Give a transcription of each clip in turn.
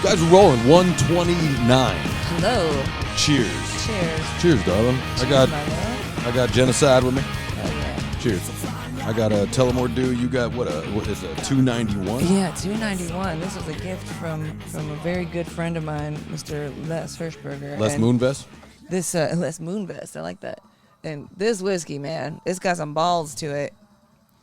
Guys, we're rolling. 129. Hello. Cheers. Cheers, darling. my love. I got Jenna Syde with me. Oh, yeah. Cheers. I got a Tullamore Dew. You got what is a 291? Yeah, 291. This was a gift from a very good friend of mine, Mr. Les Hirschberger. Les And Moonvest? This Les Moonvest. I like that. And this whiskey, man, it's got some balls to it.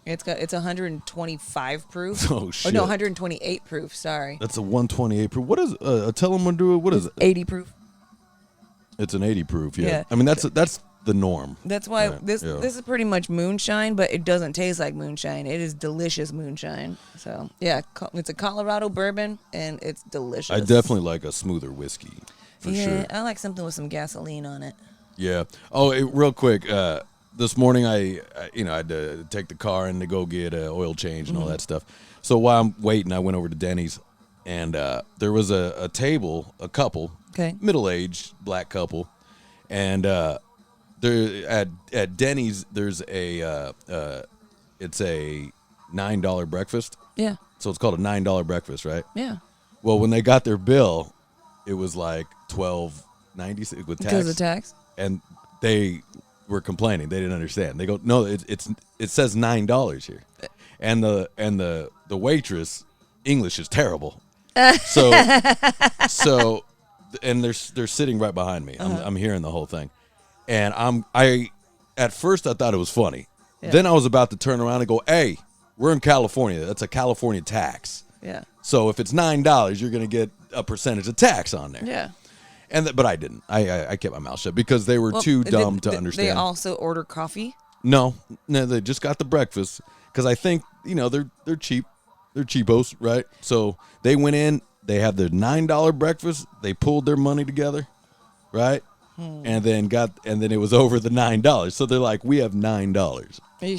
It's 125 proof. Oh shit. Oh no, 128 proof. Sorry. That's a 128 proof. What is a Tullamore Dew? What is it? 80 proof. It's an 80 proof. Yeah. Yeah. I mean that's the norm. That's why Right, this yeah. is pretty much moonshine, but it doesn't taste like moonshine. It is delicious moonshine. So yeah, it's a Colorado bourbon and it's delicious. I definitely like a smoother whiskey for yeah, sure. I like something with some gasoline on it. Yeah. Oh, real quick. This morning I had to take the car in to go get an oil change and all that stuff. So while I'm waiting, I went over to Denny's, and there was a table, a couple, Okay. middle-aged black couple, and there at Denny's there's it's a $9 breakfast. Yeah. So it's called a $9 breakfast, right? Yeah. Well, when they got their bill, it was like $12.90 with tax. Because of tax. And they were complaining. They didn't understand. They go, no, it says $9 here, and the waitress English is terrible. So and they're sitting right behind me. I'm hearing the whole thing, and at first I thought it was funny. Yeah. Then I was about to turn around and go, hey, we're in California. That's a California tax. Yeah. So if it's $9, you're gonna get a percentage of tax on there. Yeah. But I didn't. I kept my mouth shut because they were too dumb to understand. They also order coffee? No, they just got the breakfast because I think they're cheap, they're cheapos, right? So they went in, they had their $9 breakfast, they pulled their money together, right? And then it was over the $9. So they're like, we have $9. You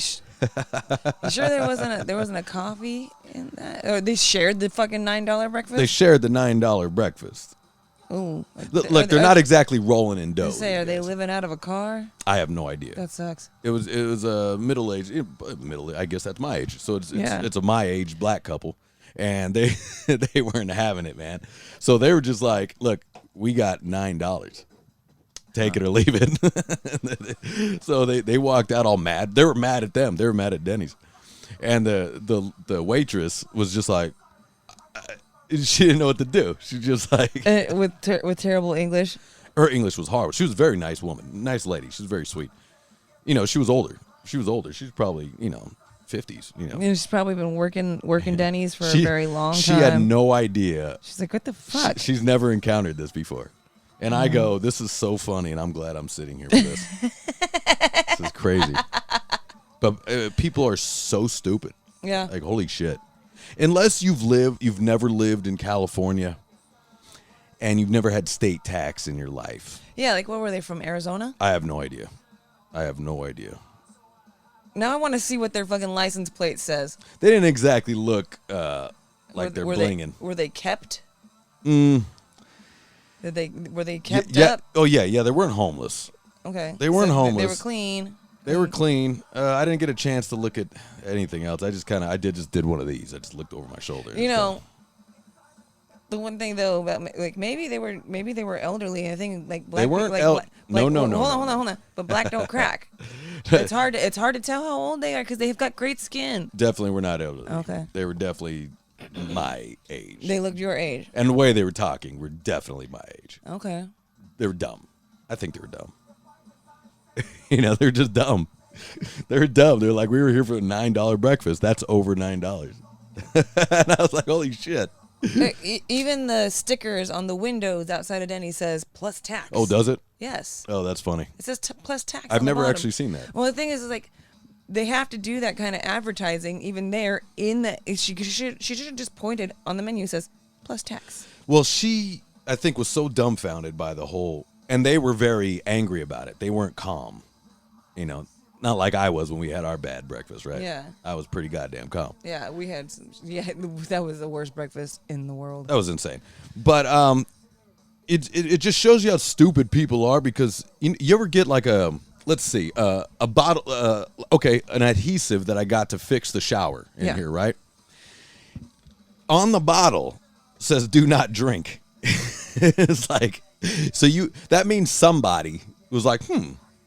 sure there wasn't a coffee in that? Or they shared the fucking $9 breakfast? They shared the $9 breakfast. Ooh. Look, they're not exactly rolling in dough. Are they living out of a car? I have no idea. That sucks. It was a middle. I guess that's my age. So it's a my age black couple, and they they weren't having it, man. So they were just like, look, we got $9. Take it or leave it. So they walked out all mad. They were mad at them. They were mad at Denny's, and the waitress was just like. She didn't know what to do. She just like with terrible English. Her English was horrible. She was a very nice woman, nice lady. She was very sweet. She was older. She's probably 50s. And she's probably been working Denny's for a very long time. She had no idea. She's like, what the fuck? She's never encountered this before. And I go, this is so funny, and I'm glad I'm sitting here with this. This is crazy. But people are so stupid. Yeah. Like, holy shit. Unless you've never lived in California and you've never had state tax in your life. Yeah, like what were they, from Arizona? I have no idea. Now I want to see what their fucking license plate says. They didn't exactly look like they're blinging. Were they kept? Mm. Were they kept up? up? Oh yeah, they weren't homeless. Okay. They weren't homeless. They were clean. They were clean. I didn't get a chance to look at anything else. I just did one of these. I just looked over my shoulder. The one thing though about like maybe they were elderly. I think like black they weren't. No. Hold on. But black don't crack. It's hard to tell how old they are because they've got great skin. Definitely were not elderly. Okay. They were definitely my age. They looked your age. And the way they were talking were definitely my age. Okay. They were dumb. I think they were dumb. They're just dumb. They're dumb. They're like, we were here for a $9 breakfast. That's over $9. And I was like, holy shit. Even the stickers on the windows outside of Denny says plus tax. Oh, does it? Yes. Oh, that's funny. It says plus tax. I've never actually seen that. Well, the thing is like, they have to do that kind of advertising even there in the. She should have just pointed on the menu. It says plus tax. Well, she, I think, was so dumbfounded by the whole. And they were very angry about it. They weren't calm. Not like I was when we had our bad breakfast, right? Yeah. I was pretty goddamn calm. Yeah, we had that was the worst breakfast in the world. That was insane. But it just shows you how stupid people are because you ever get like a bottle, an adhesive that I got to fix the shower in here, right? On the bottle, says do not drink. It's like, so that means somebody was like,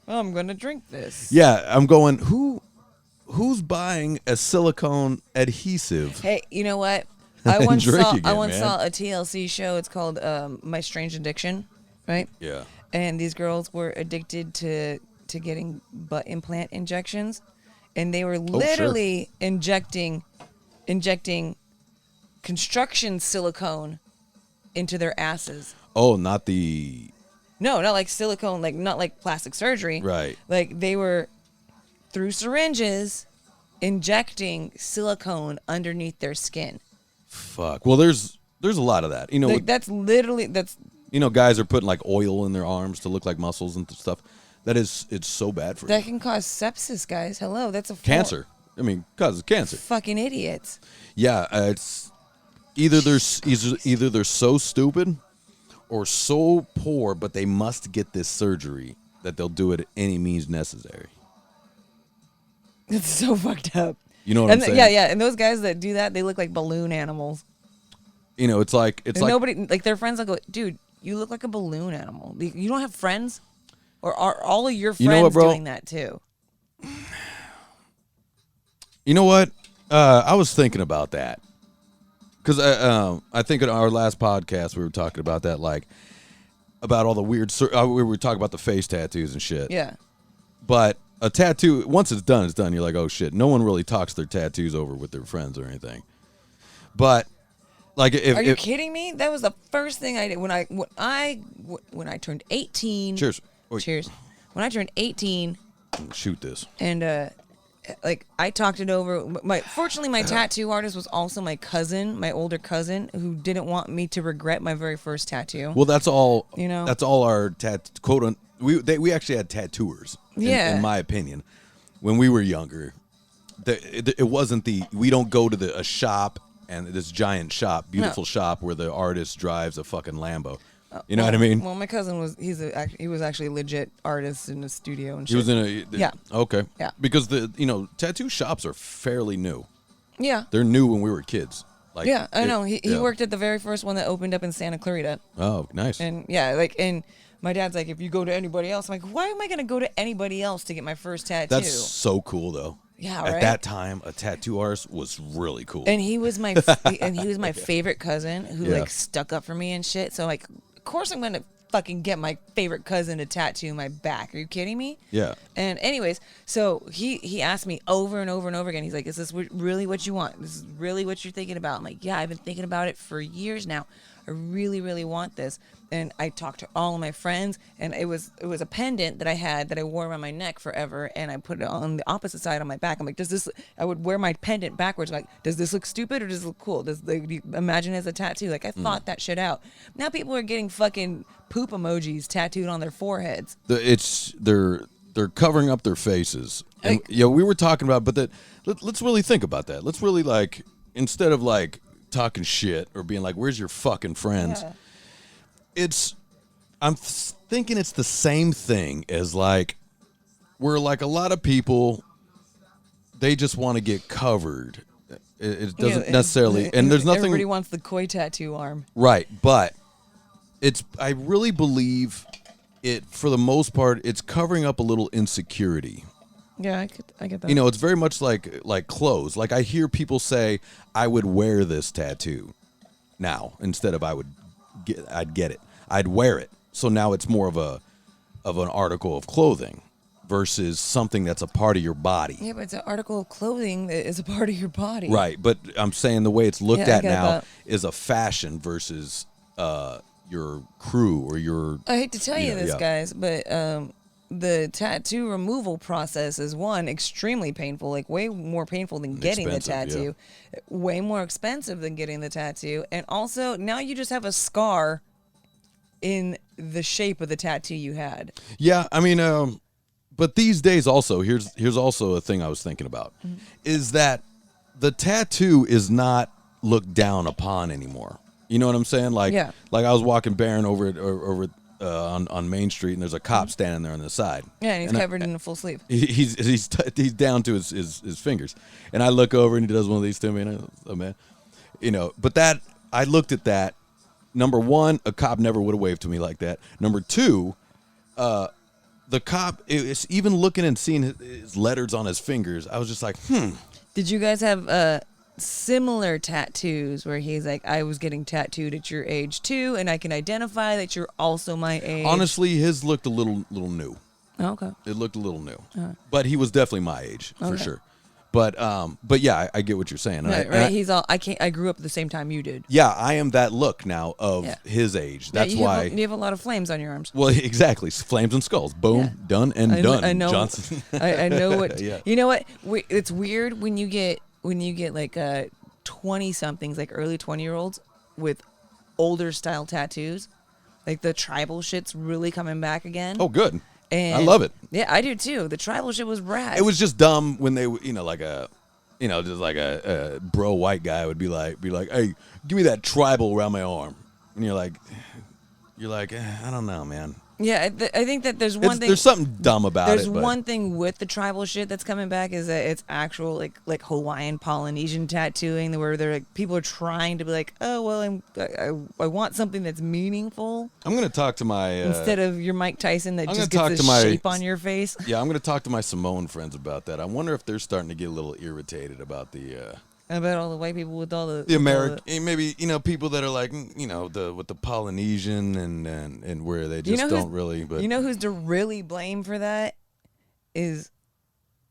I'm gonna drink this. Yeah, I'm going, who's buying a silicone adhesive? Hey, you know what? I once saw man. a TLC show. It's called My Strange Addiction, right? Yeah. And these girls were addicted to getting butt implant injections, and they were literally injecting construction silicone into their asses. Oh, No, not like silicone, not like plastic surgery. Right. Like they were through syringes injecting silicone underneath their skin. Fuck. Well, there's a lot of that. That's guys are putting like oil in their arms to look like muscles and stuff. It's so bad for you. That can cause sepsis, guys. Hello, that's a cancer. I mean, causes cancer. Fucking idiots. Yeah, it's either they're so stupid or so poor, but they must get this surgery that they'll do it at any means necessary. It's so fucked up. You know what I'm saying? Yeah. And those guys that do that, they look like balloon animals. It's like nobody, like their friends, go, dude, you look like a balloon animal. You don't have friends, or are all of your friends doing that too? You know what? I was thinking about that because I think in our last podcast we were talking about that, like about all the weird. We were talking about the face tattoos and shit. Yeah. But a tattoo, once it's done, it's done. You're like, oh shit. No one really talks their tattoos over with their friends or anything. But like, are you kidding me? That was the first thing I did when I turned 18. Cheers. Cheers. When I turned 18. Shoot this. And I talked it over. Fortunately, my tattoo artist was also my cousin, my older cousin, who didn't want me to regret my very first tattoo. Well, that's all. That's all our quote. We actually had tattooers. In my opinion, when we were younger, it wasn't we don't go to a shop and this giant shop, beautiful shop where the artist drives a fucking Lambo. You know what I mean? Well, my cousin he was actually a legit artist in a studio and shit. He was in okay. Yeah. Because tattoo shops are fairly new. Yeah. They're new when we were kids. Like, yeah, I know. He worked at the very first one that opened up in Santa Clarita. Oh, nice. And and my dad's like, if you go to anybody else, I'm like, why am I going to go to anybody else to get my first tattoo? That's so cool, though. Yeah, right? At that time, a tattoo artist was really cool. And he was my favorite cousin who stuck up for me and shit. So of course I'm going to fucking get my favorite cousin to tattoo my back. Are you kidding me? Yeah. And anyways, so he asked me over and over and over again. He's like, is this really what you want? This is really what you're thinking about? I'm like, yeah, I've been thinking about it for years now. I really, really want this. And I talked to all of my friends, and it was a pendant that I had that I wore around my neck forever, and I put it on the opposite side on my back. I'm like, I would wear my pendant backwards. Like, does this look stupid or does it look cool? Do you imagine it as a tattoo? Like, I thought that shit out. Now people are getting fucking poop emojis tattooed on their foreheads. They're covering up their faces. And we were talking about, but let's really think about that. Let's really instead of talking shit or being like, where's your fucking friends? Yeah. I'm thinking it's the same thing as where a lot of people, they just want to get covered. It doesn't necessarily, and there's nothing. Everybody wants the koi tattoo arm. Right. But I really believe it, for the most part, it's covering up a little insecurity. Yeah, I get that. It's very much like clothes. Like I hear people say, I would wear this tattoo now instead of I'd get it. I'd wear it. So now it's more of an article of clothing versus something that's a part of your body. Yeah, but it's an article of clothing that is a part of your body. Right, but I'm saying the way it's looked at now is a fashion versus your crew or your... I hate to tell you this, guys, but... the tattoo removal process is extremely painful, way more painful than getting the tattoo, way more expensive than getting the tattoo, and also now you just have a scar in the shape of the tattoo you had. Yeah, I mean, but these days also, here's also a thing I was thinking about, is that the tattoo is not looked down upon anymore. You know what I'm saying? Like I was walking Barron over on Main Street, and there's a cop standing there on the side. Yeah, and he's covered in a full sleeve. He's down to his fingers, and I look over, and he does one of these to me, and oh man, but that I looked at that. Number one, a cop never would have waved to me like that. Number two, the cop is even looking and seeing his letters on his fingers. I was just like, Did you guys have similar tattoos where he's like, I was getting tattooed at your age too, and I can identify that you're also my age? Honestly, his looked a little new. Oh, okay. It looked a little new, but he was definitely my age for sure. But yeah, I get what you're saying. Right. He's all. I grew up at the same time you did. Yeah, I am that look now of his age. That's why you have a lot of flames on your arms. Well, exactly. Flames and skulls. Boom, done and done. I know. Johnson. I know what. You know what? It's weird when you get like 20-somethings, like early 20-year-olds with older style tattoos. Like the tribal shit's really coming back again. Oh, good. And I love it. Yeah, I do too. The tribal shit was rad. It was just dumb when they, just like a bro white guy would be like, hey, give me that tribal around my arm, and you're like, I don't know, man. Yeah, I think that there's one thing. There's something dumb about it. There's one thing with the tribal shit that's coming back is that it's actual like Hawaiian Polynesian tattooing, where they're like people are trying to be like, oh well, I want something that's meaningful. I'm gonna talk to my instead of your Mike Tyson that just gets a shape on your face. Yeah, I'm gonna talk to my Samoan friends about that. I wonder if they're starting to get a little irritated about the. About all the white people with all the American, maybe people that are like with the Polynesian and where they just don't really. But who's to really blame for that is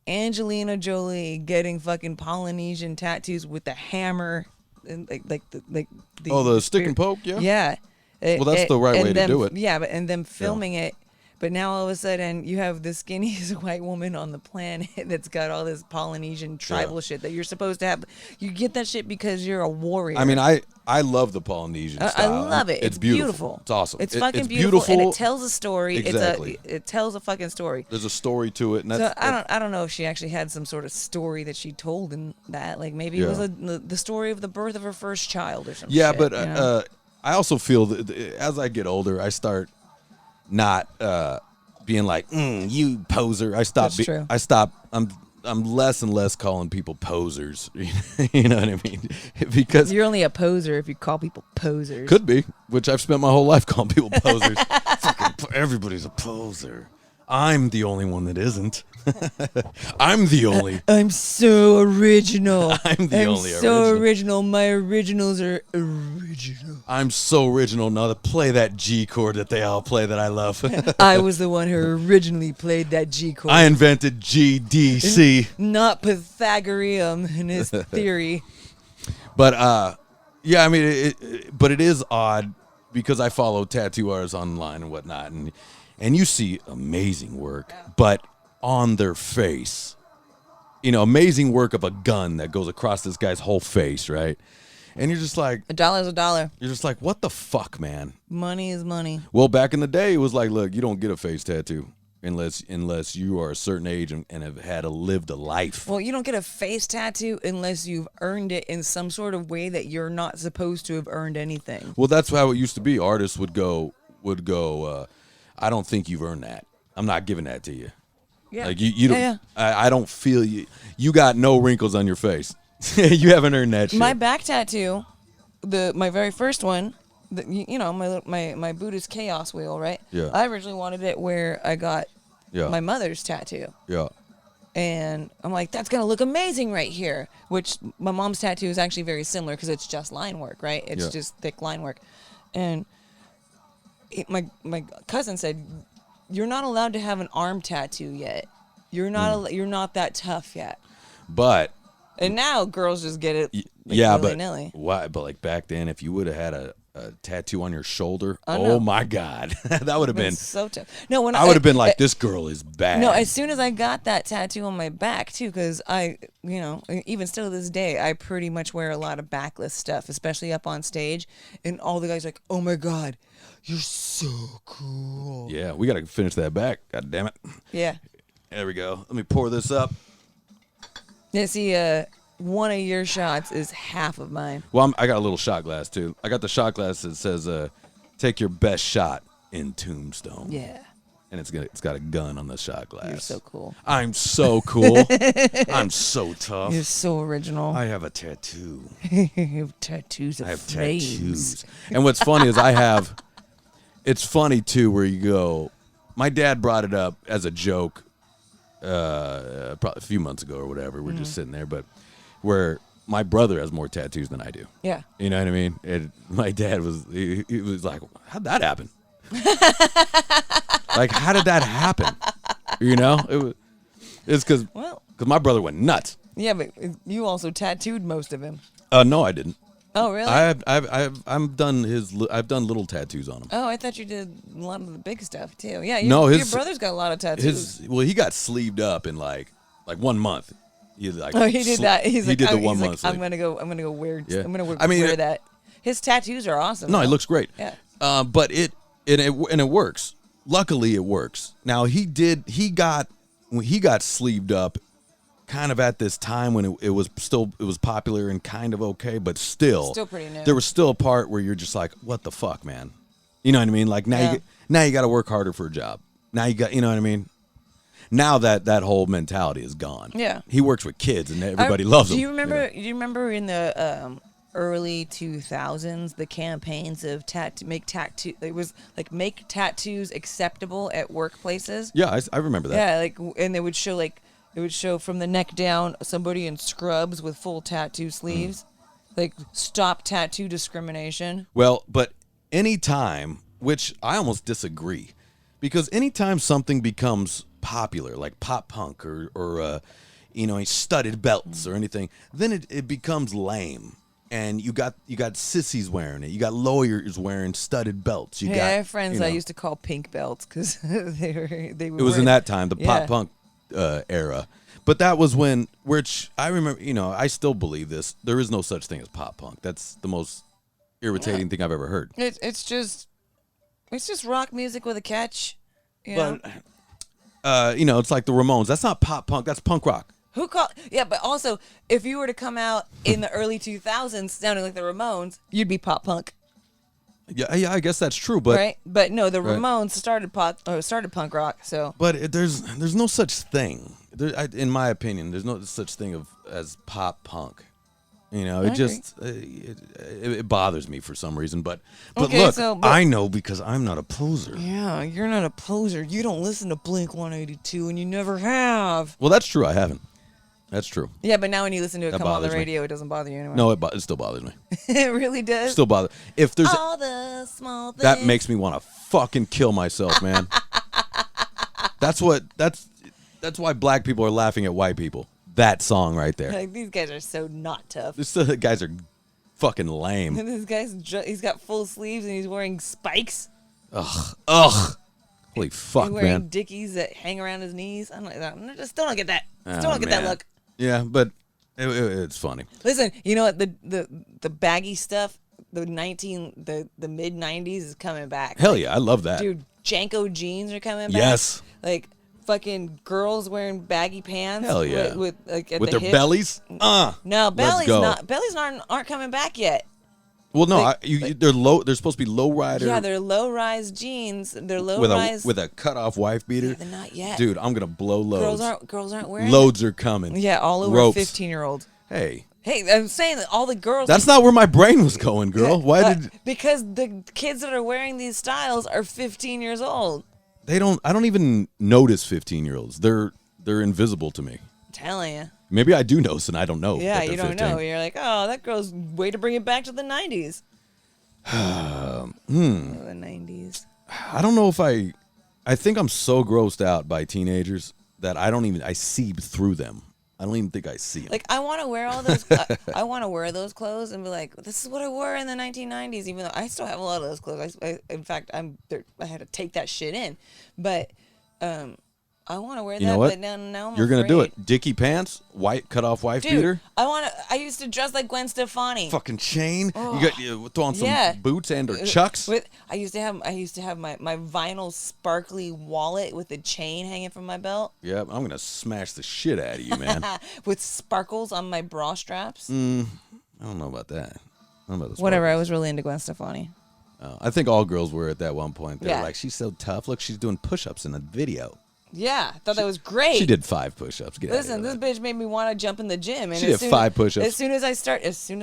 Angelina Jolie getting fucking Polynesian tattoos with the hammer and the stick and poke, yeah. Well, that's the right way to do it. Yeah, but and them filming it. But now all of a sudden you have the skinniest white woman on the planet that's got all this Polynesian tribal shit that you're supposed to have. You get that shit because you're a warrior. I mean, I love the Polynesian style. I love it. It's beautiful. It's awesome. It's fucking beautiful, and it tells a story. Exactly. It tells a fucking story. There's a story to it. And so I don't know if she actually had some sort of story that she told in that. Like maybe it was the story of the birth of her first child or something. Yeah, but I also feel that as I get older, I start not being like you poser. I stop. I stop. I'm less and less calling people posers. You know what I mean? Because you're only a poser if you call people posers. Could be, which I've spent my whole life calling people posers. Everybody's a poser. I'm the only one that isn't. I'm the only. I'm so original. I'm so original. My originals are original. I'm so original. Now to play that G chord that they all play that I love. I was the one who originally played that G chord. I invented GDC. Not Pythagorean in his theory. But yeah, I mean, but it is odd because I follow tattoo artists online and whatnot, and you see amazing work, but on their face, amazing work of a gun that goes across this guy's whole face, right? And you're just like, $1 is $1. You're just like, what the fuck, man? Money is money. Well, back in the day, it was like, look, you don't get a face tattoo unless you are a certain age and have lived a life. Well, you don't get a face tattoo unless you've earned it in some sort of way that you're not supposed to have earned anything. Well, that's how it used to be. Artists would go. I don't think you've earned that. I'm not giving that to you. Yeah. Like you don't. Yeah. I don't feel you. You got no wrinkles on your face. You haven't earned that shit. My back tattoo, my very first one, my Buddhist chaos wheel, right? Yeah. I originally wanted it where I got my mother's tattoo. Yeah. And I'm like, that's gonna look amazing right here. Which my mom's tattoo is actually very similar because it's just line work, right? It's just thick line work, and my cousin said, you're not allowed to have an arm tattoo yet. You're not that tough yet. But and now girls just get it. But why? But like back then, if you would have had a tattoo on your shoulder, oh my God, that would have been so tough. No, when I would have been like, this girl is bad. No, as soon as I got that tattoo on my back too, because even still to this day, I pretty much wear a lot of backless stuff, especially up on stage, and all the guys are like, oh my God, you're so cool. Yeah, we got to finish that back. God damn it. Yeah. There we go. Let me pour this up. Yeah, see, one of your shots is half of mine. Well, I got a little shot glass, too. I got the shot glass that says, take your best shot in Tombstone. Yeah. and it's got a gun on the shot glass. You're so cool. I'm so cool. I'm so tough. You're so original. I have a tattoo. You have tattoos of I have flames. tattoos. And what's funny is it's funny too where you go, my dad brought it up as a joke probably a few months ago or whatever. We're just sitting there, but where my brother has more tattoos than I do. Yeah. You know what I mean? And my dad he was like, how'd that happen? Like, how did that happen? You know? It's because my brother went nuts. Yeah, but you also tattooed most of him. No, I didn't. Oh, really? I've done little tattoos on him. Oh, I thought you did a lot of the big stuff too. Yeah, your brother's got a lot of tattoos. He got sleeved up in like 1 month. He did that. He did the 1 month. I'm gonna go wear. Yeah. I'm gonna wear that. His tattoos are awesome. No, it looks great. Yeah. But it works. Luckily, it works. Now he got sleeved up, kind of at this time when it was popular and kind of okay, but still pretty new. There was still a part where you're just like, what the fuck, man? You know what I mean? Like now you got to work harder for a job. Now you know what I mean? Now that whole mentality is gone. Yeah. He works with kids and everybody loves him. Do you remember in the early 2000s the campaigns of make tattoos acceptable at workplaces? Yeah, I remember that. Yeah, and they would show from the neck down somebody in scrubs with full tattoo sleeves. Like, stop tattoo discrimination. Well, but anytime, which I almost disagree, because anytime something becomes popular, like pop punk or studded belts or anything, then it becomes lame. And you got sissies wearing it. You got lawyers wearing studded belts. I have friends I used to call pink belts because they were. It was in that time, the pop punk era. But that was which I remember. I still believe this. There is no such thing as pop punk. That's the most irritating thing I've ever heard. It's just rock music with a catch. But it's like the Ramones. That's not pop punk. That's punk rock. Yeah, but also, if you were to come out in the early 2000s sounding like the Ramones, you'd be pop punk. Yeah, I guess that's true, but right. But no, the Ramones started punk rock. So, but there's no such thing. In my opinion, there's no such thing as pop punk. It bothers me for some reason. But okay, look, I know because I'm not a poser. Yeah, you're not a poser. You don't listen to Blink 182, and you never have. Well, that's true. I haven't. That's true. Yeah, but now when you listen to it come on the radio, it doesn't bother you anymore. No, it still bothers me. It really does? Still bothers. If there's all the small things. That makes me want to fucking kill myself, man. That's why black people are laughing at white people. That song right there. Like, these guys are so not tough. These guys are fucking lame. This guy's he's got full sleeves and he's wearing spikes. Ugh. Holy fuck, he's wearing man. Dickies that hang around his knees. I still don't get that. Still don't get that look. Yeah, but it's funny. Listen, you know what? The baggy stuff, the mid '90s is coming back. Hell yeah, I love that. Dude, Janko jeans are coming back. Yes. Like fucking girls wearing baggy pants. Hell yeah. With their hips. bellies. No, bellies aren't coming back yet. Well, no, they're low. They're supposed to be low rider. Yeah, they're low rise jeans. They're low rise with a cut off wife beater. Yeah, they're not yet, dude. I'm gonna blow loads. Girls aren't wearing. Loads are coming. Yeah, all over 15-year-olds. Hey, I'm saying that all the girls. That's not where my brain was going, girl. Why Because the kids that are wearing these styles are 15 years old. I don't even notice 15-year-olds. They're invisible to me. I'm telling you. Maybe I do notice and I don't know. Yeah, you don't 15. Know. You're like, oh, that girl's way to bring it back to the 90s. The 90s. I don't know if I think I'm so grossed out by teenagers that I see through them. I don't even think I see them. Like, I want to wear all those. I want to wear those clothes and be like, this is what I wore in the 1990s. Even though I still have a lot of those clothes. In fact, I had to take that shit in. But I want to wear that. You know what? But now you're gonna do it. Dickie pants, white cut off wife beater. I used to dress like Gwen Stefani. Fucking chain. Oh. You throw on some boots and or chucks. I used to have my vinyl sparkly wallet with a chain hanging from my belt. Yeah, I'm gonna smash the shit out of you, man. With sparkles on my bra straps. I don't know about that. Whatever. I was really into Gwen Stefani. I think all girls were at that one point. They were Yeah. like, she's so tough. Look, she's doing push-ups in a video. Yeah, thought that was great. She did 5 push-ups. Listen, this bitch made me want to jump in the gym. And She did 5 push-ups. As soon as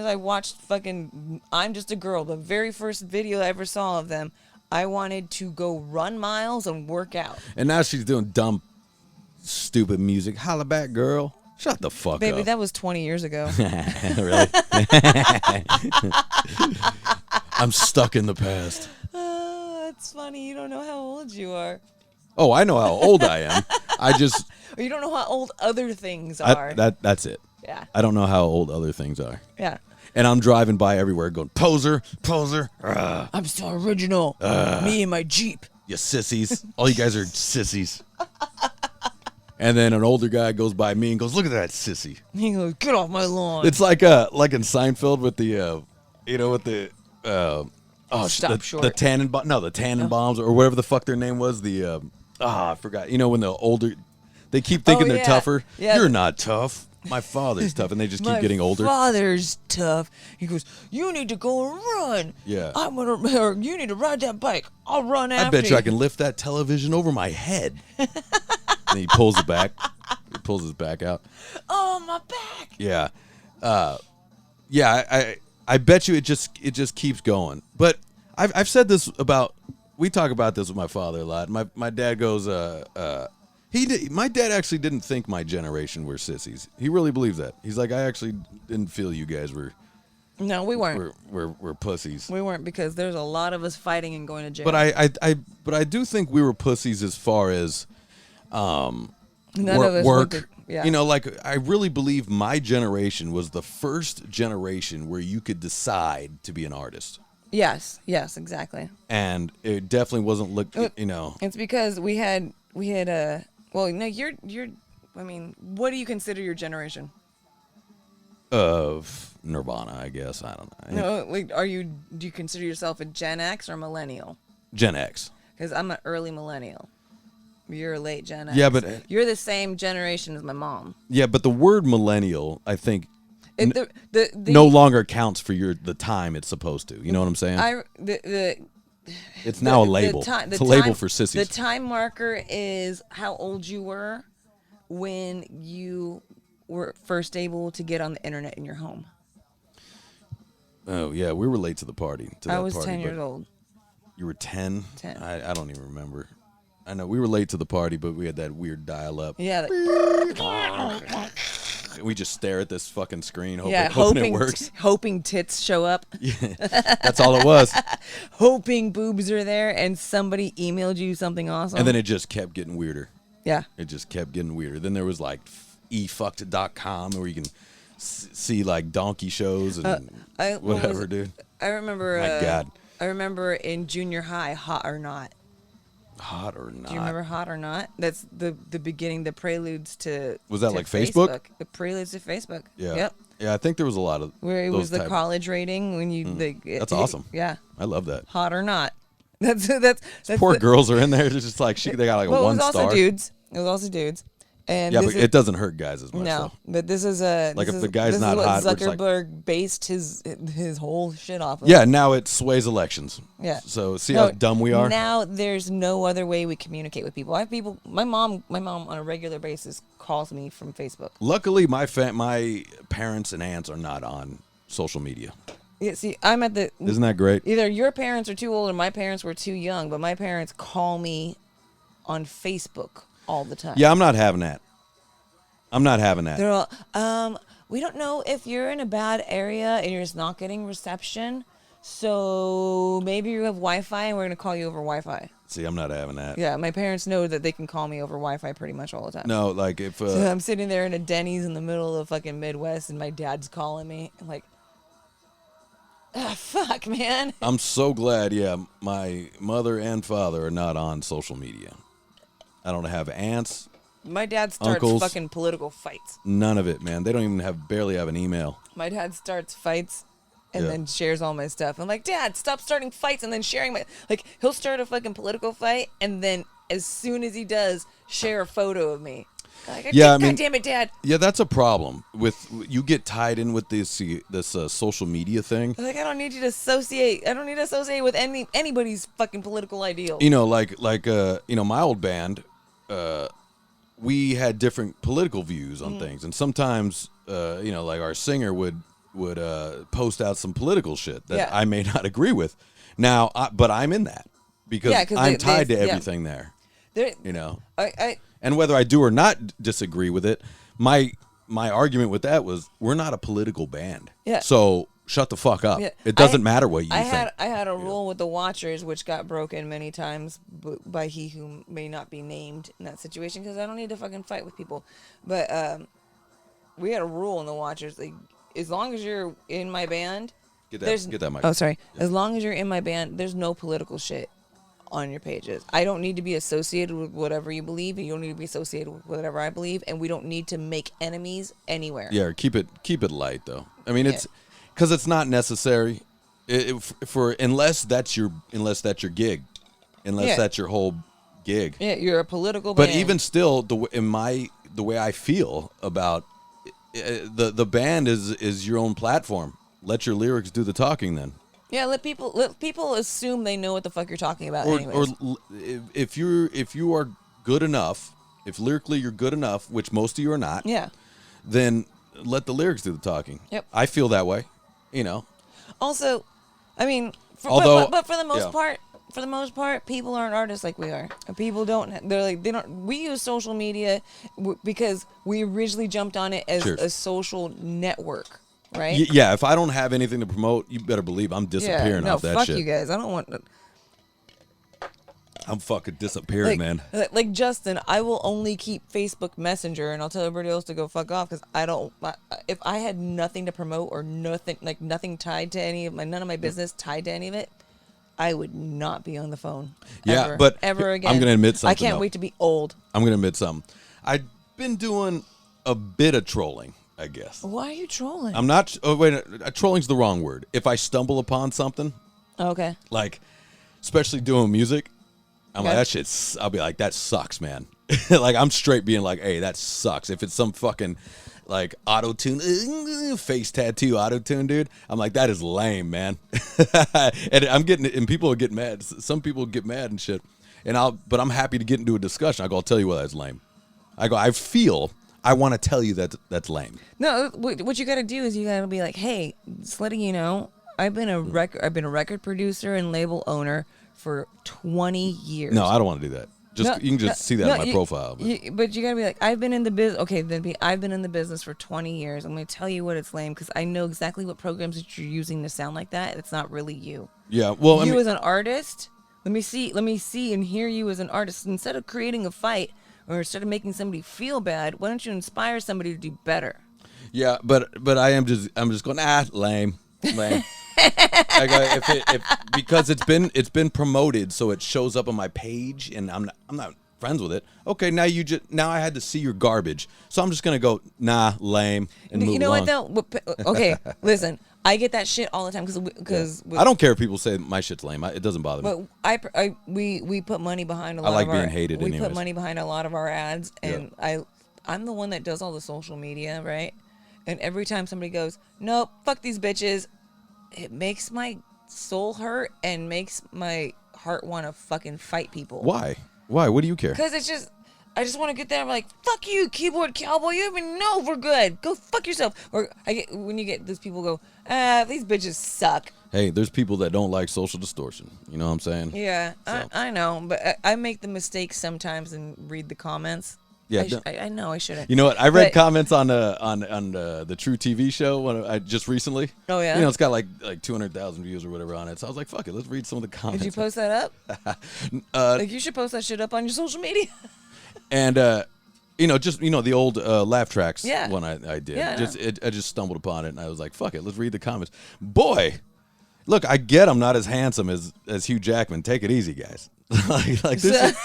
I watched fucking I'm Just a Girl, the very first video I ever saw of them, I wanted to go run miles and work out. And now she's doing dumb, stupid music. Holla back, girl. Shut the fuck up. Baby, that was 20 years ago. Really? I'm stuck in the past. That's funny. You don't know how old you are. Oh, I know how old I am. I just... Or you don't know how old other things are. That's it. Yeah. I don't know how old other things are. Yeah. And I'm driving by everywhere going, poser, poser. I'm so original. Me and my Jeep. You sissies. All you guys are sissies. And then an older guy goes by me and goes, look at that sissy. He goes, get off my lawn. It's like in Seinfeld with the, with the, Stop short. The Tannenbaums or whatever the fuck their name was. I forgot. You know, when the older, they keep thinking they're tougher. Yeah. You're not tough. My father's tough, and they just keep getting older. My father's tough. He goes, you need to go and run. Yeah. You need to ride that bike. I'll run after you. I bet you I can lift that television over my head. And he pulls it back. He pulls his back out. Oh, my back. Yeah. I bet you it just keeps going. But I've said this about, we talk about this with my father a lot. My dad goes, my dad actually didn't think my generation were sissies. He really believes that. He's like, I actually didn't feel you guys were. No, we weren't. We're pussies. We weren't, because there's a lot of us fighting and going to jail. But I do think we were pussies as far as None of us work. Yeah. You know, like, I really believe my generation was the first generation where you could decide to be an artist. Yes, exactly. And it definitely wasn't It's because we had well, no, you're I mean, what do you consider your generation? Of Nirvana, I guess. I don't know. No, like, do you consider yourself a Gen X or millennial? Gen X. Because I'm an early millennial. You're a late Gen X. Yeah, but you're the same generation as my mom. Yeah, but the word millennial, I think, no longer counts for the time it's supposed to. You know what I'm saying? It's now a label. It's a label for sissies. The time marker is how old you were when you were first able to get on the internet in your home. Oh, yeah, we were late to the party. I was 10 years old. You were 10? 10. I don't even remember. I know we were late to the party, but we had that weird dial-up. Yeah. We just stare at this fucking screen, hoping it works. Hoping tits show up. Yeah, that's all it was. Hoping boobs are there and somebody emailed you something awesome. And then it just kept getting weirder. Yeah. It just kept getting weirder. Then there was like efucked.com where you can see like donkey shows and whatever, dude. I remember. My God. I remember in junior high, Hot or Not. Hot or Not. Do you remember Hot or Not? That's the beginning, the preludes to. Was that like Facebook? The preludes to Facebook. Yeah. Yep. Yeah, I think there was a lot of. Where it was the college rating when you. That's awesome. Yeah. I love that. Hot or Not. That's poor girls are in there. They're just like they got like a 1 star. It was also dudes. And yeah, but it doesn't hurt guys as much. No, though. But this is a like if the guy's not hot, Zuckerberg based his whole shit off of. Yeah, now it sways elections. Yeah. So see how dumb we are. Now there's no other way we communicate with people. I have people. My mom on a regular basis calls me from Facebook. Luckily, my parents and aunts are not on social media. Yeah, see, I'm at the. Isn't that great? Either your parents are too old or my parents were too young, but my parents call me on Facebook all the time. Yeah, I'm not having that. They're all, we don't know if you're in a bad area and you're just not getting reception, so maybe you have Wi-Fi and we're going to call you over Wi-Fi. See, I'm not having that. Yeah, my parents know that they can call me over Wi-Fi pretty much all the time. No, like if... So I'm sitting there in a Denny's in the middle of fucking Midwest and my dad's calling me. I'm like, fuck, man. I'm so glad, my mother and father are not on social media. I don't have aunts. My dad starts uncles, fucking political fights. None of it, man. They don't even barely have an email. My dad starts fights and then shares all my stuff. I'm like, Dad, stop starting fights and then sharing my... Like, he'll start a fucking political fight and then as soon as he does, share a photo of me. Like, yeah, I mean, God damn it, Dad. Yeah, that's a problem. You get tied in with this social media thing. Like, I don't need you to associate. I don't need to associate with anybody's fucking political ideals. You know, my old band, we had different political views on things, and sometimes, like our singer would post out some political shit that I may not agree with. Now, but I'm in that because I'm tied to everything there. You know, and whether I do or not disagree with it, my argument with that was we're not a political band. Yeah. So shut the fuck up. Yeah. It doesn't matter what you think. I had a rule with the Watchers, which got broken many times by he who may not be named in that situation, because I don't need to fucking fight with people. But we had a rule in the Watchers, like, as long as you're in my band, get that mic. Oh, sorry. Yeah. As long as you're in my band, there's no political shit on your pages. I don't need to be associated with whatever you believe, and you don't need to be associated with whatever I believe, and we don't need to make enemies anywhere. Yeah, keep it light though. I mean, it's because it's not necessary unless that's your gig, unless that's your whole gig. Yeah, you're a political band. But even still, the way I feel about the band is your own platform. Let your lyrics do the talking then. Yeah, let people assume they know what the fuck you're talking about. Or if you are good enough, if lyrically you're good enough, which most of you are not. Yeah. Then let the lyrics do the talking. Yep. I feel that way. You know. Also, I mean, but for the most part, people aren't artists like we are. People don't. They don't. We use social media because we originally jumped on it as a social network. Right? Yeah, if I don't have anything to promote, you better believe I'm disappearing off that shit. No, fuck you guys. I don't want... I'm fucking disappearing, man. Like Justin, I will only keep Facebook Messenger, and I'll tell everybody else to go fuck off, because I don't... If I had nothing to promote or nothing tied to any of none of my business tied to any of it, I would not be on the phone. Ever again. I'm going to admit something. I can't wait to be old. I'm going to admit something. I've been doing a bit of trolling, I guess. Why are you trolling? I'm not. Oh, wait. Trolling's the wrong word. If I stumble upon something, okay, like especially doing music, I'm like, that shit's. I'll be like, that sucks, man. Like I'm straight being like, hey, that sucks. If it's some fucking like auto tune, face tattoo auto tune, dude, I'm like, that is lame, man. And people will get mad. Some people get mad and shit. But I'm happy to get into a discussion. I'll tell you why that's lame. I want to tell you that that's lame. No, what you got to do is you got to be like, hey, just letting you know, I've been a record producer and label owner for 20 years. No, I don't want to do that. You can just see that in my profile. But you got to be like, I've been in the business. Okay, I've been in the business for 20 years. I'm going to tell you what it's lame, because I know exactly what programs that you're using to sound like that. It's not really you. Yeah, well, as an artist, let me see and hear you as an artist. Instead of creating a fight, or instead of making somebody feel bad, why don't you inspire somebody to do better? Yeah, but I'm just going, lame. Because it's been promoted, so it shows up on my page, and I'm not friends with it. Okay, now I had to see your garbage, so I'm just gonna go lame and move on. You know what though? Okay, listen. I get that shit all the time because I don't care if people say my shit's lame. It doesn't bother me. But we put money behind a lot. I like being hated. We put money behind a lot of our ads, and I'm the one that does all the social media, right? And every time somebody goes, nope, fuck these bitches, it makes my soul hurt and makes my heart want to fucking fight people. Why? What do you care? Because I just want to get there. I'm like, fuck you, keyboard cowboy. You even know we're good. Go fuck yourself. Or when you get these people go, these bitches suck. Hey, there's people that don't like social distortion. You know what I'm saying? Yeah, so. I know. But I make the mistake sometimes and read the comments. Yeah, I know I shouldn't. You know what? I read comments on the True TV show just recently. Oh yeah. You know, it's got like 200,000 views or whatever on it. So I was like, fuck it, let's read some of the comments. Did you post that up? You should post that shit up on your social media. And the old laugh tracks one I did. Yeah, I just stumbled upon it, and I was like, fuck it, let's read the comments. Boy, look, I get I'm not as handsome as Hugh Jackman. Take it easy, guys. like this is,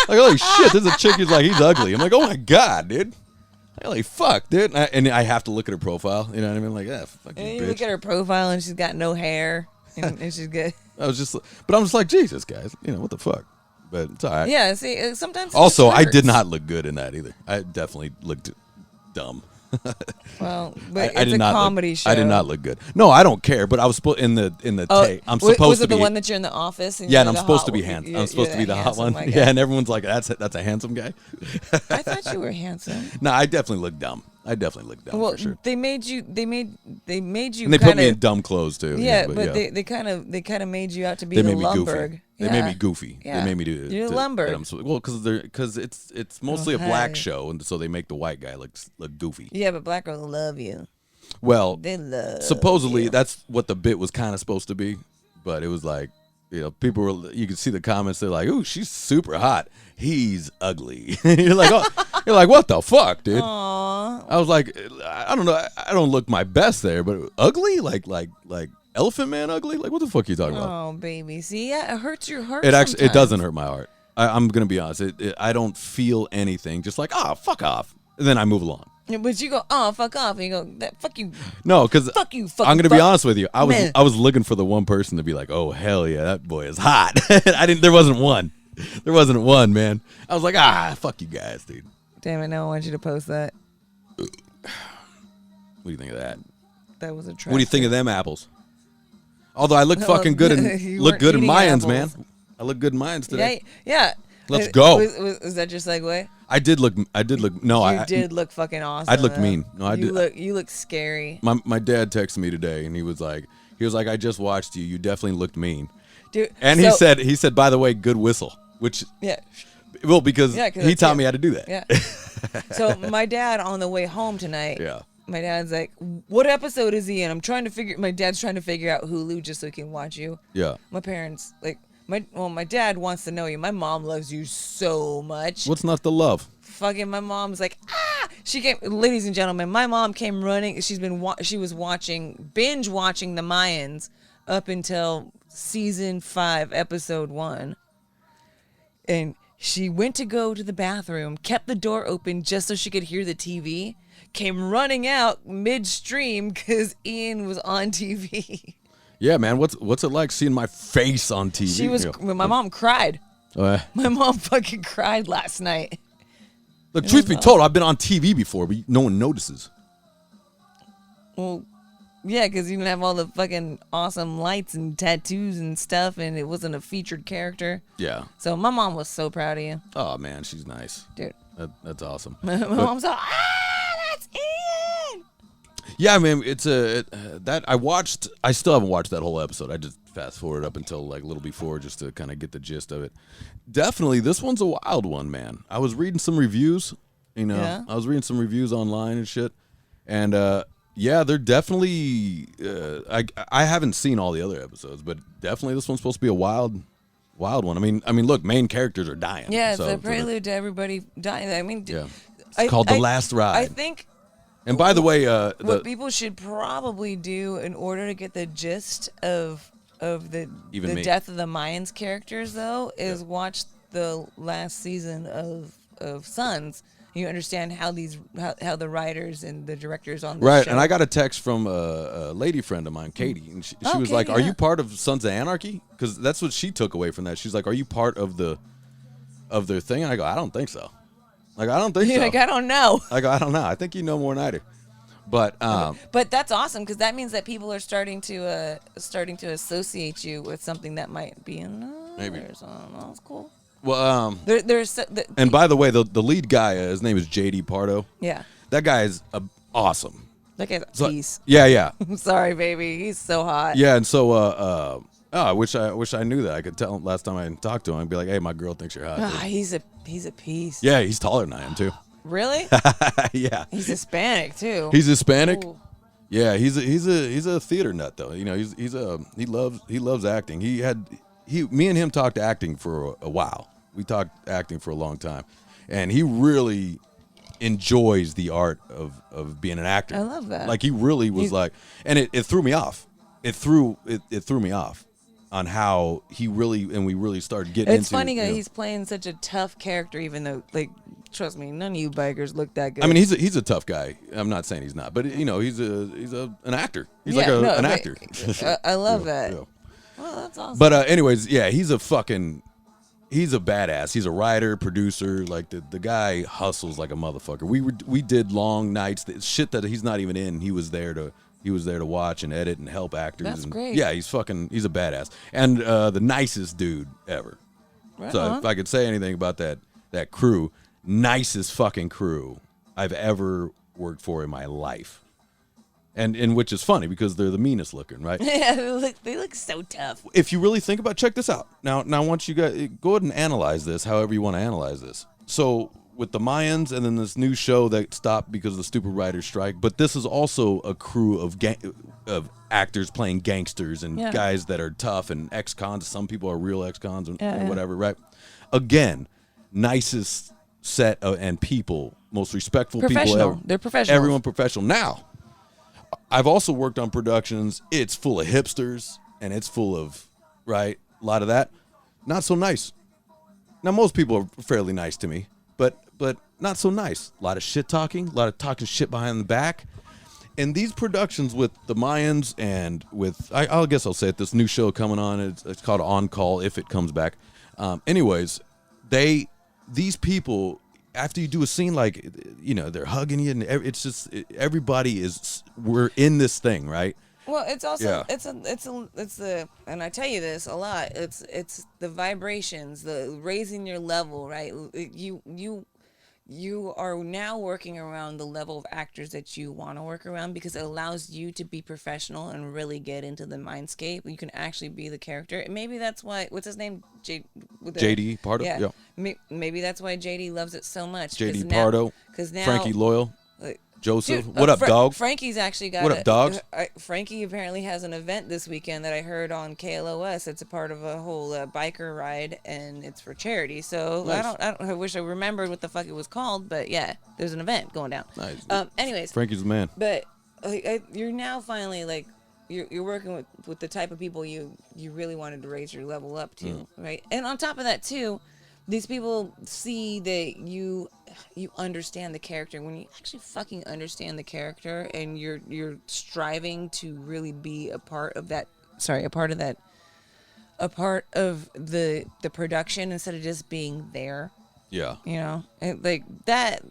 like, holy shit, there's a chick who's like, he's ugly. I'm like, oh my God, dude. Like, fuck, dude. And I have to look at her profile. You know what I mean? Like, fucking bitch. You look at her profile, and she's got no hair, and she's good. I'm just like, Jesus, guys. You know, what the fuck? but it's all right. Yeah, see, sometimes. Also, I did not look good in that either. I definitely looked dumb. Well, but I it's did a not comedy look, show. I did not look good. No, I don't care. But I was in the tape. I'm supposed was to it be the one that you're in the office? And yeah, you're and I'm the supposed hot to be one? handsome. I'm supposed to be the hot one. Like Yeah, and everyone's like, that's a handsome guy. I thought you were handsome. No, I definitely look dumb. Well, for sure. they made you. And they put me in dumb clothes too. Yeah, but they kind of made you out to be they the made me Lumberg. goofy. They made me goofy. Yeah. They made me do. You're Lumberg. Well, because it's mostly a black show, and so they make the white guy look goofy. Yeah, but black girls love you. Well, They love supposedly you. that's what the bit was kind of supposed to be, but it was like, people were. You could see the comments. They're like, "Ooh, she's super hot. He's ugly." You're like, what the fuck, dude? Aww. I was like, I don't know. I don't look my best there, but ugly, like Elephant Man ugly. Like, what the fuck are you talking about? Oh, baby. See, yeah, it hurts your heart. It doesn't hurt my heart. I'm gonna be honest. I don't feel anything. Just like, fuck off. And then I move along. But you go, oh, fuck off, and you go, fuck you. No, because Fuck you, fucking I'm gonna be honest with you. I was looking for the one person to be like, oh hell yeah, that boy is hot. There wasn't one. There wasn't one, man. I was like, fuck you guys, dude. Damn it! Now I want you to post that. What do you think of that? That was a trash. What do you think of them apples? Although I look fucking good and You look weren't good in eating Mayans, apples. man. I look good in Mayans today. Yeah. Let's go. Was that your segue? I did look. No, You did look fucking awesome. I looked though. mean. No, I did. You look scary. My dad texted me today, and he was like, I just watched you. You definitely looked mean. Dude, And he said, by the way, good whistle. Which yeah. Well, because Yeah, he taught me how to do that. Yeah. So my dad on the way home tonight. Yeah. My dad's like, "What episode is he in?" My dad's trying to figure out Hulu just so he can watch you. Yeah. My parents my dad wants to know you. My mom loves you so much. What's not the love? Fucking my mom's like, she came, ladies and gentlemen, my mom came running. She was binge watching the Mayans up until season 5, episode 1. And she went to go to the bathroom, kept the door open just so she could hear the TV, came running out midstream because Ian was on TV. Yeah, man. What's it like seeing my face on TV? My mom cried. My mom fucking cried last night. Look, truth be told, I've been on TV before, but no one notices. Well, yeah, because you didn't have all the fucking awesome lights and tattoos and stuff, and it wasn't a featured character. Yeah. So my mom was so proud of you. Oh, man, she's nice. Dude. That's awesome. My mom's like, that's Ian! Yeah, I mean, I still haven't watched that whole episode. I just fast forward up until like a little before just to kind of get the gist of it. Definitely, this one's a wild one, man. I was reading some reviews, Yeah. I was reading some reviews online and shit. And, yeah, they're definitely, I haven't seen all the other episodes, but definitely this one's supposed to be a wild one. I mean, look, main characters are dying. Yeah, it's a prelude to everybody dying. I mean, yeah. It's called The Last Ride. I think. And by the way, what people should probably do in order to get the gist of the death of the Mayans characters, though, is watch the last season of Sons. You understand how the writers and the directors on the right. show. And I got a text from a lady friend of mine, Katie, and she was like, "Are you part of Sons of Anarchy?" Because that's what she took away from that. She's like, "Are you part of their thing?" And I go, "I don't think so." Like, I don't think so. Like, I don't know. I go, I don't know. I think you know more than I do. But that's awesome because that means that people are starting to associate you with something that might be in maybe. Or something. That's cool. Well, and by the way, the lead guy, his name is JD Pardo. Yeah. That guy is awesome. That guy's a piece. Yeah. I'm sorry, baby. He's so hot. Yeah, and so I wish I knew that. I could tell him last time I talked to him. I'd be like, "Hey, my girl thinks you're hot." He's a piece. Yeah, he's taller than I am too. Really? Yeah. He's Hispanic too. He's Hispanic. Ooh. Yeah, he's a theater nut though. You know, he loves acting. Me and him talked acting for a while. We talked acting for a long time, and he really enjoys the art of being an actor. I love that. Like, he really was like, and it threw me off. It threw me off on how we really started getting into. It's funny that he's playing such a tough character, even though, like, trust me, none of you bikers look that good. I mean, he's a tough guy. I'm not saying he's not, but he's an actor. He's an actor. I love that. Yeah. Well, that's awesome. But anyways, yeah, he's a fucking he's a badass. He's a writer, producer. Like the guy hustles like a motherfucker. We did long nights, shit that he's not even in. He was there to watch and edit and help actors. That's and, great. Yeah, he's a badass and the nicest dude ever. Right so on. if I could say anything about that crew, nicest fucking crew I've ever worked for in my life. And which is funny because they're the meanest looking, right? Yeah, they look so tough. If you really think about, check this out. Now, once you guys go ahead and analyze this, however you want to analyze this. So with the Mayans and then this new show that stopped because of the stupid writer's strike, but this is also a crew of actors playing gangsters and guys that are tough and ex-cons. Some people are real ex-cons and whatever, right? Again, nicest set and people, most respectful people ever. They're professional. Everyone professional. Now, I've also worked on productions. It's full of hipsters and it's full of, right, a lot of that. Not so nice. Now, most people are fairly nice to me, but not so nice. A lot of shit talking, a lot of talking shit behind the back. And these productions with the Mayans and with, I guess I'll say it, this new show coming on, it's called On Call, if it comes back. Anyways, these people, after you do a scene, like, you know, they're hugging you and it's just, everybody we're in this thing, right? Well, it's also it's the and I tell you this a lot. It's the vibrations, the raising your level, right? You are now working around the level of actors that you want to work around because it allows you to be professional and really get into the mindscape. You can actually be the character. And maybe that's why, what's his name? JD Pardo? Yeah. Maybe that's why JD loves it so much. JD Pardo. Because now Frankie Loyal. Joseph, dude, what up, dog? Frankie's actually got. What up, dogs? Frankie apparently has an event this weekend that I heard on KLOS. It's a part of a whole biker ride, and it's for charity. So nice. I wish I remembered what the fuck it was called, but yeah, there's an event going down. Nice. Anyways, Frankie's the man. But you're now finally like you're working with the type of people you really wanted to raise your level up to, right? And on top of that too, these people see that you understand the character. When you actually fucking understand the character and you're striving to really be a part of the production instead of just being there. Yeah. You know, and like that.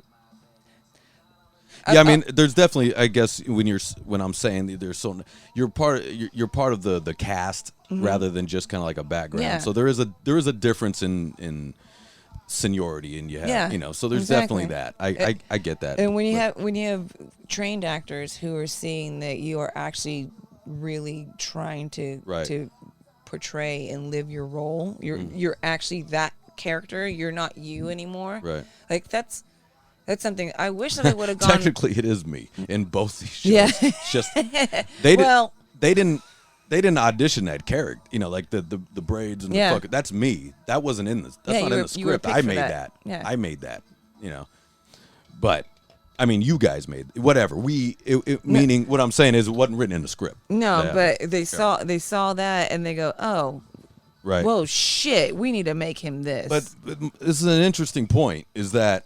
Yeah, I mean, there's definitely, I guess, when I'm saying that there's you're part of the cast rather than just kind of like a background. Yeah. So there is a difference in seniority, and you have so there's definitely that. I get that. And when you have trained actors who are seeing that you are actually really trying to portray and live your role, you're actually that character. You're not you anymore. Right. Like that's something I wish that I would have gone. Technically, it is me in both these shows. Yeah. It's just they didn't audition that character, like the braids and the fuck. That's me. That wasn't in this. That's not in the script. I made that. Yeah. I made that. But I mean, you guys made whatever. Meaning what I'm saying is it wasn't written in the script. No, but they saw that and they go, oh, right. Whoa, shit, we need to make him this. But this is an interesting point. Is that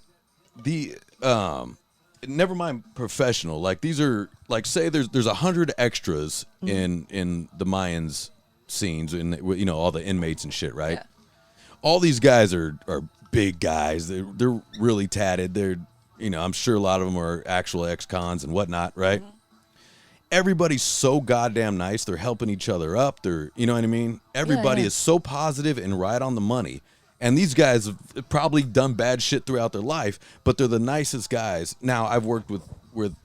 never mind professional. Like these are like, say there's 100 extras in the Mayans scenes and all the inmates and shit, right? Yeah. All these guys are big guys. They're really tatted. They're I'm sure a lot of them are actual ex-cons and whatnot, right? Everybody's so goddamn nice. They're helping each other up. They're you know what I mean? Everybody is so positive and right on the money. And these guys have probably done bad shit throughout their life, but they're the nicest guys. Now, I've worked with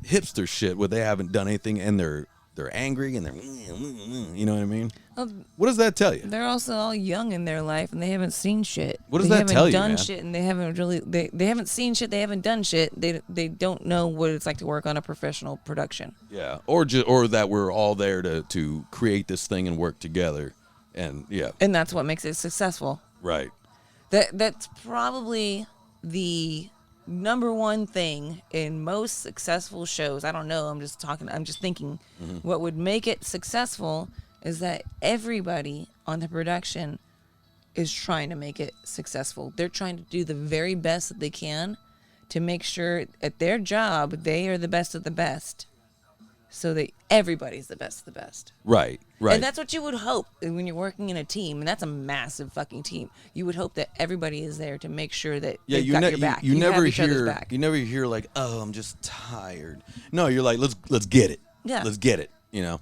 hipster shit where they haven't done anything and they're angry and they're, you know what I mean? Well, what does that tell you? They're also all young in their life and they haven't seen shit. What does that tell you, They haven't man? done shit and they haven't really, they haven't seen shit, they haven't done shit. They don't know what it's like to work on a professional production. Yeah, or that we're all there to create this thing and work together. And yeah. And that's what makes it successful. Right. That's probably the number one thing in most successful shows. I don't know. I'm just thinking what would make it successful is that everybody on the production is trying to make it successful. They're trying to do the very best that they can to make sure at their job they are the best of the best. so that everybody's the best of the best. Right. And that's what you would hope when you're working in a team, and that's a massive fucking team. You would hope that everybody is there to make sure that they've got your back. You never have each other's back. You never hear like, oh, I'm just tired. No, you're like, let's get it. Yeah. Let's get it. You know.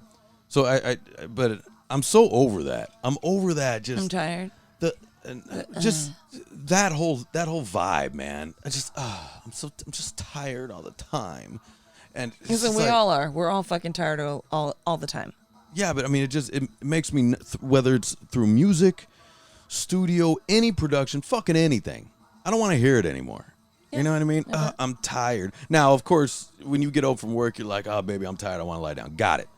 So but I'm so over that. I'm over that. Just I'm tired. Just that whole vibe, man. I'm just tired all the time. And so we all are. We're all fucking tired all the time. Yeah, but I mean, it makes me, whether it's through music, studio, any production, fucking anything. I don't want to hear it anymore. Yeah. You know what I mean? Okay. I'm tired. Now, of course, when you get home from work, you're like, oh, baby, I'm tired. I want to lie down. Got it.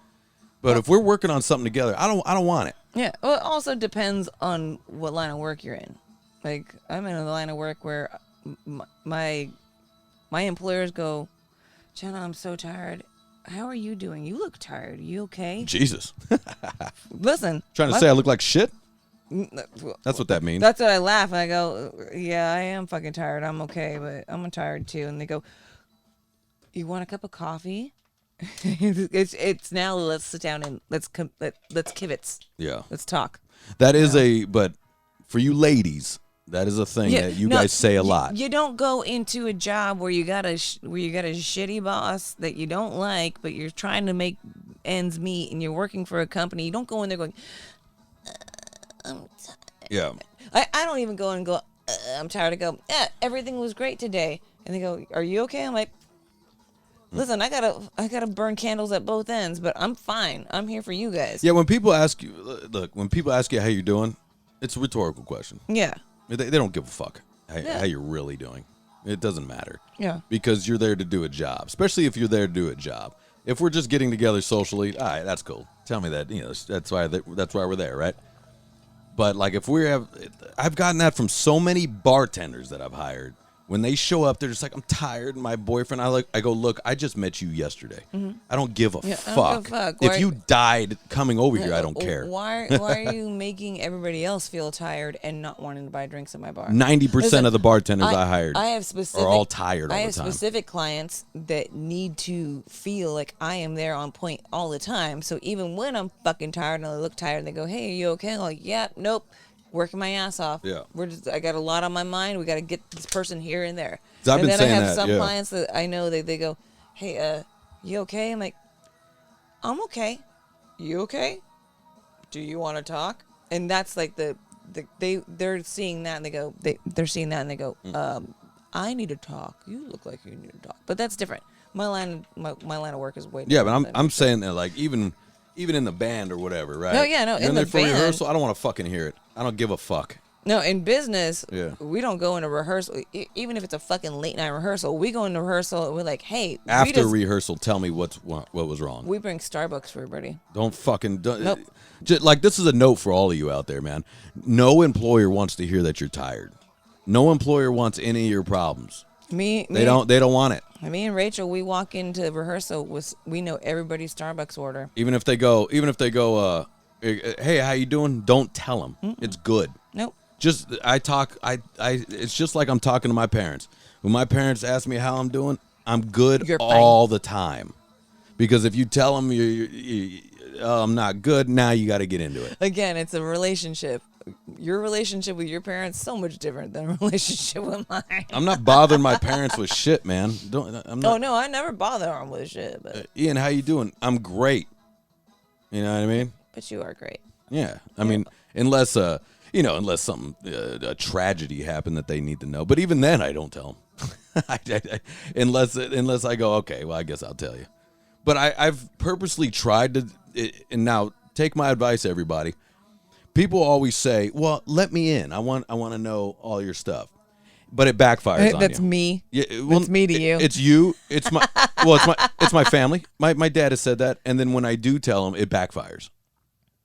But if we're working on something together, I don't want it. Yeah. Well, it also depends on what line of work you're in. Like, I'm in a line of work where my employers go, Jenna, I'm so tired. How are you doing? You look tired. You okay? Jesus. Listen. Trying to say I look like shit? That's what that means. That's what I laugh. And I go, yeah, I am fucking tired. I'm okay, but I'm tired too. And they go, you want a cup of coffee? it's now let's sit down and let's kibitz. Yeah. Let's talk. That is but for you ladies, that is a thing that you guys say a lot. You don't go into a job where you got a shitty boss that you don't like, but you're trying to make ends meet, and you're working for a company. You don't go in there going, I'm tired. Yeah. I don't even go and go, I'm tired. I go, everything was great today. And they go, are you okay? I'm like, listen, I gotta burn candles at both ends, but I'm fine. I'm here for you guys. Yeah, when people ask you, how you're doing, it's a rhetorical question. Yeah. They don't give a fuck how you're really doing. It doesn't matter. Yeah. Because you're there to do a job, especially if you're there to do a job. If we're just getting together socially, all right, that's cool. Tell me that, that's why we're there, right? But like I've gotten that from so many bartenders that I've hired. When they show up, they're just like, I'm tired. My boyfriend, I go, look, I just met you yesterday. Mm-hmm. I don't give a fuck. If you died coming over here, I don't care. Why are you making everybody else feel tired and not wanting to buy drinks at my bar? 90% of the bartenders I hired are all tired all the time. I have specific clients that need to feel like I am there on point all the time. So even when I'm fucking tired and I look tired and they go, hey, are you okay? I'm like, yeah, nope. Working my ass off. Yeah. I got a lot on my mind. We got to get this person here and there. I've been saying I have some clients that I know that they go, hey, you okay? I'm like, I'm okay. You okay? Do you want to talk? And that's like they're seeing that and they go, they're seeing that and they go, I need to talk. You look like you need to talk. But that's different. My line of work is way different. Yeah, but I'm saying that like even in the band or whatever, right? No, yeah, no. You're in there for rehearsal, I don't want to fucking hear it. I don't give a fuck. No, in business, we don't go into rehearsal. Even if it's a fucking late night rehearsal, we go into rehearsal and we're like, hey. After rehearsal, tell me what was wrong. We bring Starbucks for everybody. Nope. Like, this is a note for all of you out there, man. No employer wants to hear that you're tired. No employer wants any of your problems. They don't want it. Me and Rachel, we walk into rehearsal we know everybody's Starbucks order. Even if they go, hey, how you doing? Don't tell them. Mm-mm. It's good. Nope. Just it's just like I'm talking to my parents. When my parents ask me how I'm doing, I'm good all the time. Because if you tell them I'm not good, now you got to get into it. Again, it's a relationship. Your relationship with your parents is so much different than a relationship with mine. I'm not bothering my parents with shit, man. I'm not. Oh no, I never bother them with shit. But Ian, how you doing? I'm great. You know what I mean? But you are great. Yeah, I mean, unless something a tragedy happened that they need to know. But even then, I don't tell them. Unless I go, okay, well, I guess I'll tell you. But I've purposely tried to, and now take my advice, everybody. People always say, well, let me in. I want to know all your stuff. But it backfires on you. That's me. Yeah, well, that's me to you. It's you. It's my it's my family. My dad has said that, and then when I do tell him, it backfires.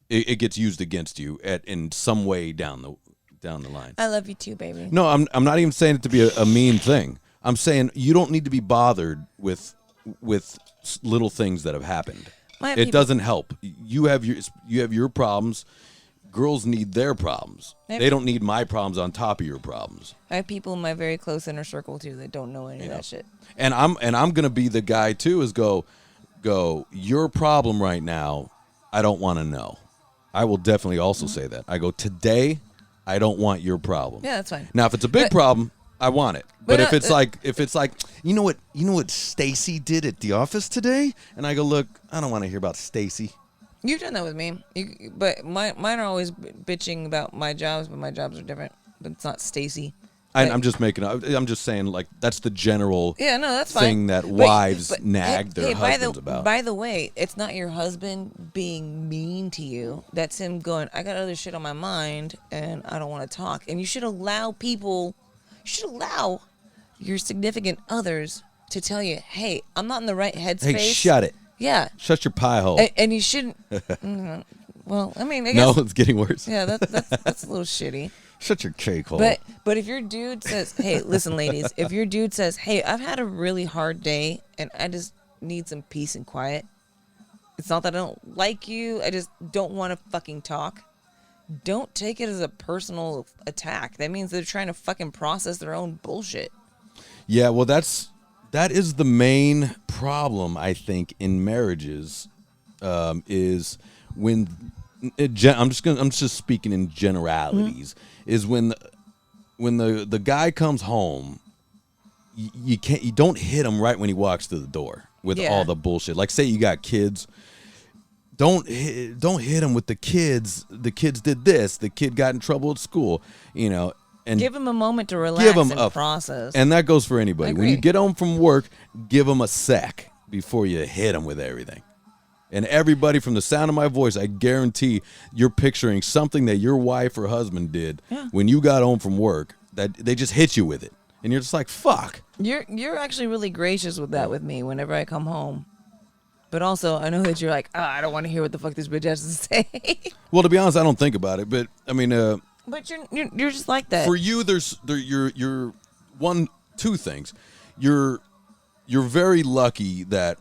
It gets used against you in some way down the line. I love you too, baby. No, I'm not even saying it to be a mean thing. I'm saying you don't need to be bothered with little things that have happened. It doesn't help. You have your problems. Girls need their problems. They don't need my problems on top of your problems. I have people in my very close inner circle too that don't know any of that shit. And I'm gonna be the guy too. Is go, go, your problem right now, I don't want to know. I will definitely also say that. I go, today, I don't want your problem. Yeah, that's fine. Now, if it's a big problem, I want it. But if it's like, you know what Stacy did at the office today? And I go, look, I don't want to hear about Stacy. You've done that with me. But mine are always bitching about my jobs, but my jobs are different. But it's not Stacy. I'm just saying, like, that's the general that's thing fine. that wives nag their husbands about. By the way, it's not your husband being mean to you. That's him going, I got other shit on my mind, and I don't want to talk. And you should allow your significant others to tell you, hey, I'm not in the right headspace. Hey, shut it. Yeah. Shut your pie hole. And you shouldn't. Well, I mean, I guess. No, it's getting worse. Yeah, that's a little shitty. Shut your cake hole. But if your dude says, hey, listen, ladies, if your dude says, hey, I've had a really hard day and I just need some peace and quiet. It's not that I don't like you. I just don't want to fucking talk. Don't take it as a personal attack. That means they're trying to fucking process their own bullshit. Yeah, well, that is the main problem, I think, in marriages, is when I'm just speaking in generalities. Is when the guy comes home, you don't hit him right when he walks through the door with all the bullshit. Like, say you got kids, don't hit him with the kids. The kids did this. The kid got in trouble at school, and give him a moment to relax and process. And that goes for anybody. When you get home from work, give them a sec before you hit them with everything. And everybody, from the sound of my voice, I guarantee you're picturing something that your wife or husband did when you got home from work that they just hit you with it. And you're just like, fuck. You're actually really gracious with that with me whenever I come home. But also, I know that you're like, I don't want to hear what the fuck this bitch has to say. Well, to be honest, I don't think about it. But, I mean... but you're just like that. For you, you're two things. You're very lucky that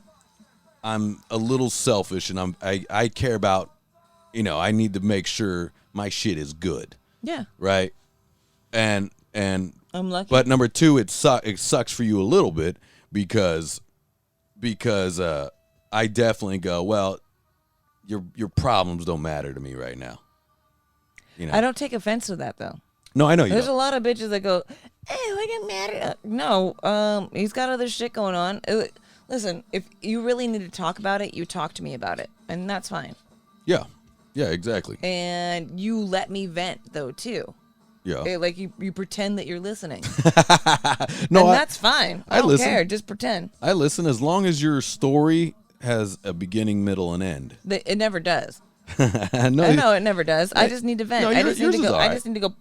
I'm a little selfish, and I care about, I need to make sure my shit is good. Yeah. Right. And I'm lucky. But number two, it sucks for you a little bit because I definitely go, well, your problems don't matter to me right now. I don't take offense to that though. No, I know you. There's don't. a lot of bitches that go, "Hey, I get mad at." No, he's got other shit going on. Listen, if you really need to talk about it, you talk to me about it, and that's fine. Yeah, exactly. And you let me vent though too. Yeah, like you pretend that you're listening. No, that's fine. I don't care. Just pretend. I listen as long as your story has a beginning, middle, and end. It never does. I know it never does. I just need to vent. I just need to go. I just need to go.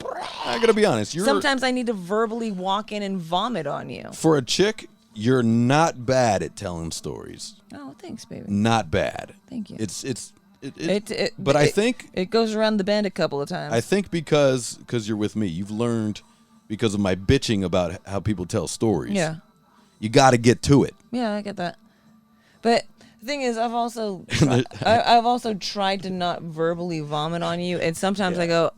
I gotta be honest. Sometimes I need to verbally walk in and vomit on you. For a chick, you're not bad at telling stories. Oh, thanks, baby. Not bad. Thank you. But I think it goes around the bend a couple of times. I think because you're with me, you've learned because of my bitching about how people tell stories. Yeah. You got to get to it. Yeah, I get that. But the thing is, I've also tried to not verbally vomit on you, and sometimes I go,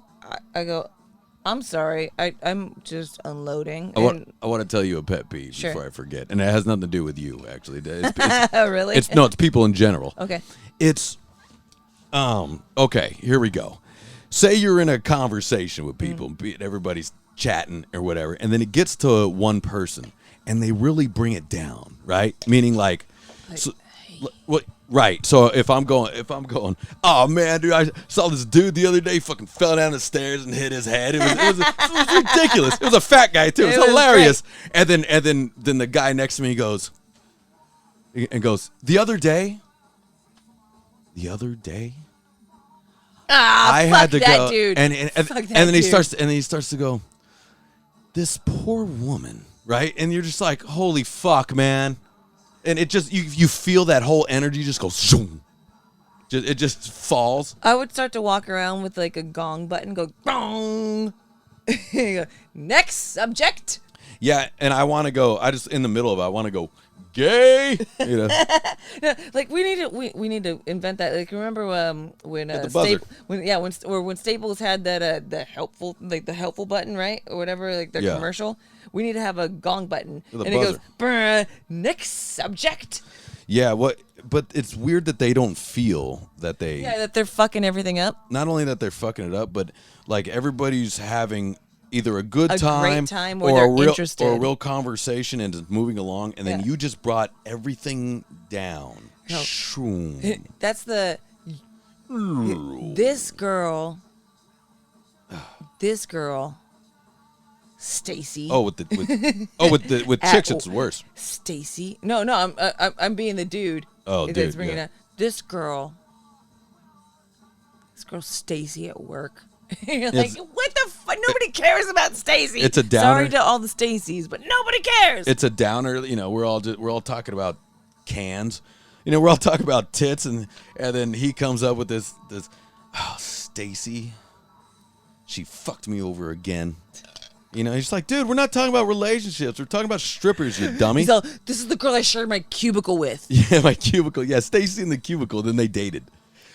I'm sorry, I'm just unloading. I want to tell you a pet peeve before I forget, and it has nothing to do with you, actually. Really? It's people in general. Okay. It's okay. Here we go. Say you're in a conversation with people, everybody's chatting or whatever, and then it gets to one person, and they really bring it down, right? Meaning like what? Right. So if I'm going, oh man, dude, I saw this dude the other day, fucking fell down the stairs and hit his head. It was ridiculous. It was a fat guy too. It was hilarious. Great. And then the guy next to me goes, the other day. I had to go, dude. and then he starts to go, this poor woman, right? And you're just like, holy fuck, man. And it just, you feel that whole energy just go zoom. It just falls. I would start to walk around with like a gong button, go gong. Next subject. Yeah, and I want to go, in the middle of it, I want to go, Gay, you know. Like we need to invent that. Like remember when the buzzer. when Staples had that the helpful button, right, or whatever, like their commercial. We need to have a gong button, With a and buzzer. it goes "Brr, next subject. Yeah, but it's weird that they don't feel that that they're fucking everything up. Not only that they're fucking it up, but like everybody's having either a good great time or or they're a real interested. or a real conversation and just moving along, and then Yeah. you just brought everything down. No. Shoom. That's the this girl, Stacy. With chicks it's worse. Stacy. No, I'm being the dude. Oh, that's dude, bringing yeah. up this girl Stacy at work. You're like, what the fuck? Nobody cares about Stacy. It's a downer. Sorry to all the Stacys, but nobody cares. It's a downer. You know, we're all talking about cans. You know, we're all talking about tits, and then he comes up with this. Oh, Stacy, she fucked me over again. You know, he's like, dude, we're not talking about relationships. We're talking about strippers, you dummy. So this is the girl I shared my cubicle with. Yeah, my cubicle. Yeah, Stacy in the cubicle. Then they dated.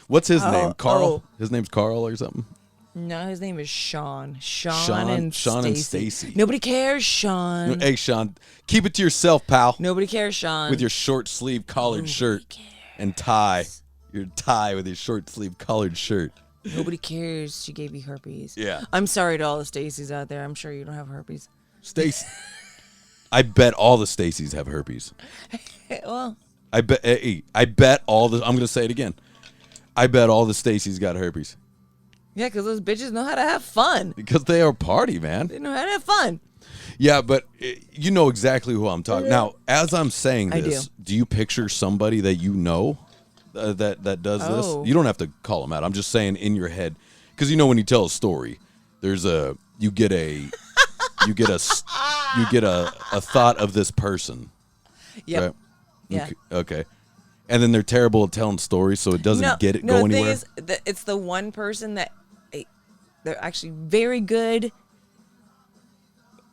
What's his name? Carl. His name's Carl or something. No, his name is Sean. Sean and Stacy. Nobody cares, Sean. Hey, Sean, keep it to yourself, pal. Nobody cares, Sean. With your short sleeve collared shirt and tie. Your tie with your short sleeve collared shirt. Nobody cares. She gave you herpes. Yeah. I'm sorry to all the Stacys out there. I'm sure you don't have herpes. Stacy. I bet all the Stacys have herpes. Well. I bet all the. I'm gonna say it again. I bet all the Stacys got herpes. Yeah, because those bitches know how to have fun. Because they are party, man. They know how to have fun. Yeah, but you know exactly who I'm talking. Now, as I'm saying this, do you picture somebody that you know that does this? You don't have to call them out. I'm just saying in your head, because you know when you tell a story, you get a thought of this person. Yep. Right? Yeah. Okay. And then they're terrible at telling stories, so it doesn't go anywhere. The thing is, it's the one person that they're actually very good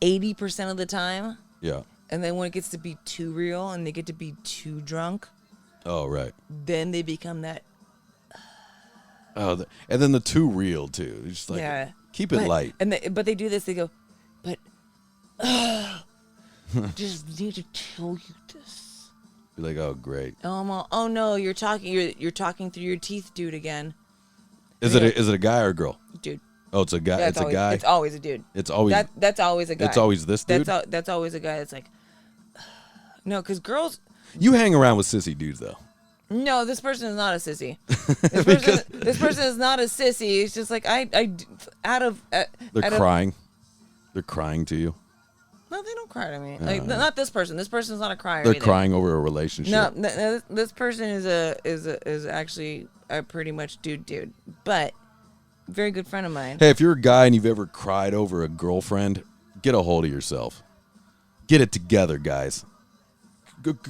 80% of the time. Yeah. And then when it gets to be too real and they get to be too drunk. Oh, right. Then they become that. And then the too real, too. It's just like, keep it light. But they do this, they go, but just need to tell you this. You're like, oh, great. Oh no, you're talking through your teeth, dude, again. Is it a guy or a girl? Dude. Oh, it's a guy. Yeah, it's a guy. It's always a dude. It's always that's always a guy. It's always this dude. That's always a guy that's like, no, because girls. You hang around with sissy dudes though. No, this person is not a sissy. This person is not a sissy. It's just like they're crying. They're crying to you. No, they don't cry to me. Like not this person. This person's not a crier. They're either. crying over a relationship. No, this person is actually a pretty much dude, but very good friend of mine. Hey, if you're a guy and you've ever cried over a girlfriend, get a hold of yourself. Get it together, guys.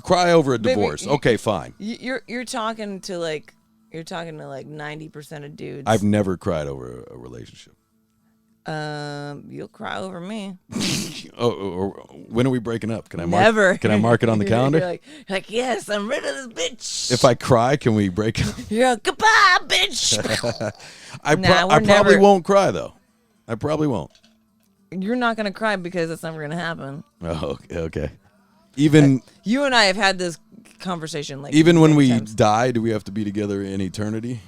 Cry over a divorce. Baby, okay, fine. You're talking to like 90% of dudes. I've never cried over a relationship. You'll cry over me. Or when are we breaking up? Can I mark it on the calendar? You're like, yes, I'm rid of this bitch. If I cry, can we break up? You're like, goodbye, bitch. I probably won't cry though. I probably won't. You're not gonna cry because that's never gonna happen. Oh, okay. Even you and I have had this conversation like even when we die, do we have to be together in eternity?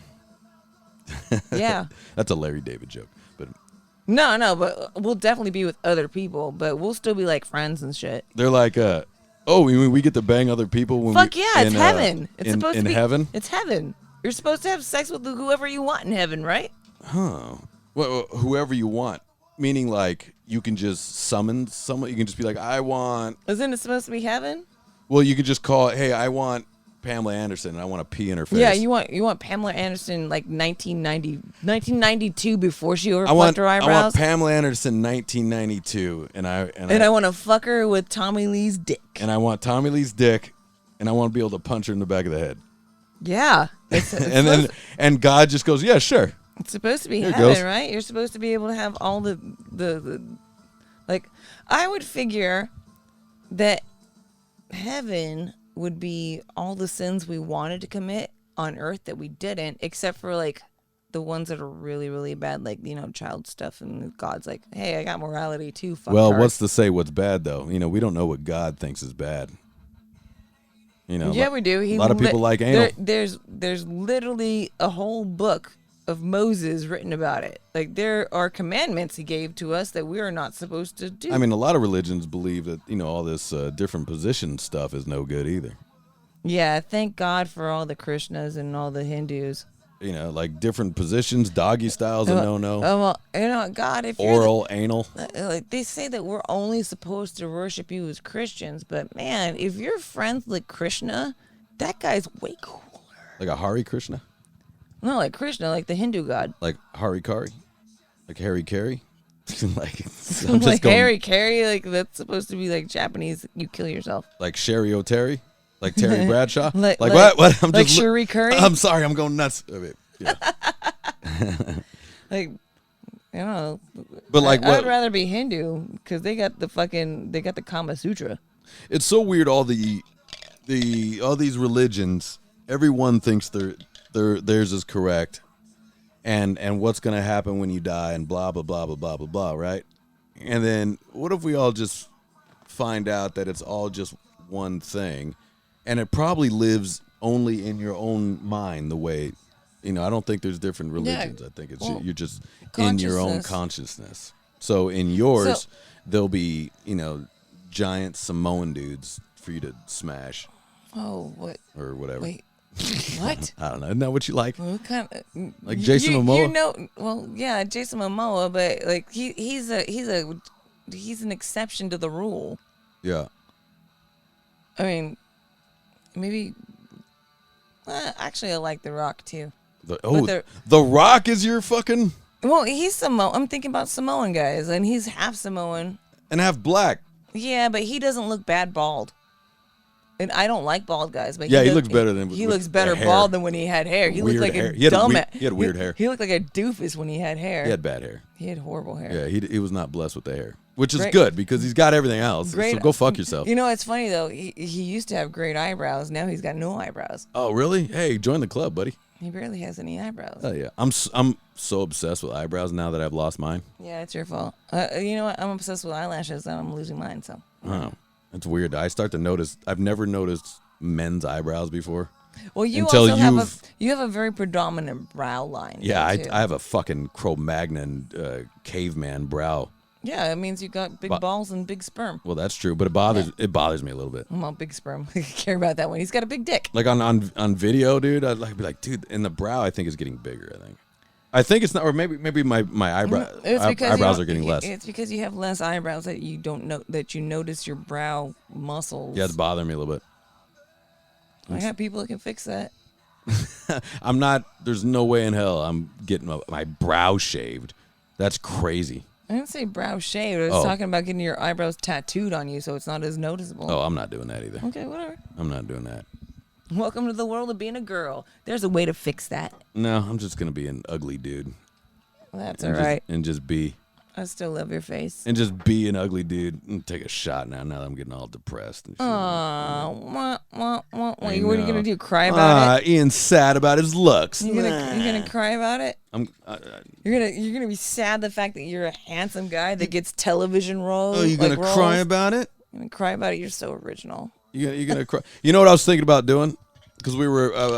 Yeah. That's a Larry David joke. But No, but we'll definitely be with other people, but we'll still be like friends and shit. They're like, we get to bang other people when Fuck yeah, it's heaven. It's supposed to be heaven. It's heaven. You're supposed to have sex with whoever you want in heaven, right? Huh. Well, whoever you want. Meaning like you can just summon someone. You can just be like, I want. Isn't it supposed to be heaven? Well, you could just call it, hey, I want Pamela Anderson and I want to pee in her face. Yeah, you want Pamela Anderson like 1992 before she overplucked her eyebrows. I want Pamela Anderson 1992 and I want to fuck her with Tommy Lee's dick. And I want Tommy Lee's dick and I want to be able to punch her in the back of the head. Yeah. And God just goes, yeah, sure. It's supposed to be heaven, right? You're supposed to be able to have all the like. I would figure that heaven would be all the sins we wanted to commit on earth that we didn't, except for like the ones that are really, really bad, like, child stuff. And God's like, hey, I got morality too. Well, what's to say what's bad, though? We don't know what God thinks is bad. Yeah, we do. A lot of people like anal. There's literally a whole book of Moses written about it. Like, there are commandments he gave to us that we are not supposed to do. I mean, a lot of religions believe that, all this different position stuff is no good either. Yeah, thank God for all the Krishnas and all the Hindus. Like different positions, doggy styles, a no-no. Oh, well, God, if oral, anal. Like, they say that we're only supposed to worship you as Christians, but man, if you're friends with Krishna, that guy's way cooler. Like a Hare Krishna? No, like Krishna, like the Hindu god. Like Hare Kari? Like Harry Carey? like Harry Carey, like that's supposed to be like Japanese, you kill yourself. Like Sherry O'Terry? Like Terry Bradshaw? like what? I'm like Cherie Curry? I'm sorry, I'm going nuts. Yeah. Like, I don't know. But like, I'd rather be Hindu because they got the Kama Sutra. It's so weird. All these religions, everyone thinks theirs is correct, and what's gonna happen when you die, and blah blah blah blah blah blah blah, right? And then what if we all just find out that it's all just one thing? And it probably lives only in your own mind the way, I don't think there's different religions. Yeah. I think you're just in your own consciousness. So in yours, there'll be, giant Samoan dudes for you to smash. Oh, what? Or whatever. Wait, what? I don't know. Isn't that what you like? What kind of, like Jason Momoa? Well, yeah, Jason Momoa, but like he's an exception to the rule. Yeah. I mean, maybe. Actually, I like The Rock too. The Rock is your fucking. Well, he's Samoan. I'm thinking about Samoan guys, and he's half Samoan and half black. Yeah, but he doesn't look bad bald. And I don't like bald guys, but he looks better than he looks better bald than when he had hair. He looked like a dumbass. He had weird hair. He looked like a doofus when he had hair. He had bad hair. He had horrible hair. Yeah, he was not blessed with the hair, which is good because he's got everything else. So go fuck yourself. It's funny though. He used to have great eyebrows. Now he's got no eyebrows. Oh really? Hey, join the club, buddy. He barely has any eyebrows. Oh yeah, I'm so obsessed with eyebrows now that I've lost mine. Yeah, it's your fault. You know what? I'm obsessed with eyelashes and I'm losing mine. So. Oh, it's weird. I start to notice. I've never noticed men's eyebrows before. Well, you have a very predominant brow line. Yeah, I have a fucking Cro-Magnon caveman brow. Yeah, it means you got big balls and big sperm. Well, that's true, but it bothers me a little bit. I'm all big sperm. I care about that one. He's got a big dick. Like on video, dude, I'd be like, dude, and the brow I think is getting bigger. I think it's not, or maybe my eyebrows are getting less. It's because you have less eyebrows that you don't know that you notice your brow muscles. Yeah, it's bothering me a little bit. I got people that can fix that. I'm not. There's no way in hell I'm getting my brow shaved. That's crazy. I didn't say brow shaved. I was talking about getting your eyebrows tattooed on you so it's not as noticeable. Oh, I'm not doing that either. Okay, whatever. I'm not doing that. Welcome to the world of being a girl. There's a way to fix that. No, I'm just going to be an ugly dude. Well, that's all right. And just be. I still love your face. And just be an ugly dude and take a shot now that I'm getting all depressed. What are you going to do? Cry about it? Ian's sad about his looks. You're gonna cry about it? You're gonna be sad the fact that you're a handsome guy that gets television roles. Oh, you're gonna cry about it? You're gonna cry about it. You're so original. You're gonna cry. You know what I was thinking about doing? Because I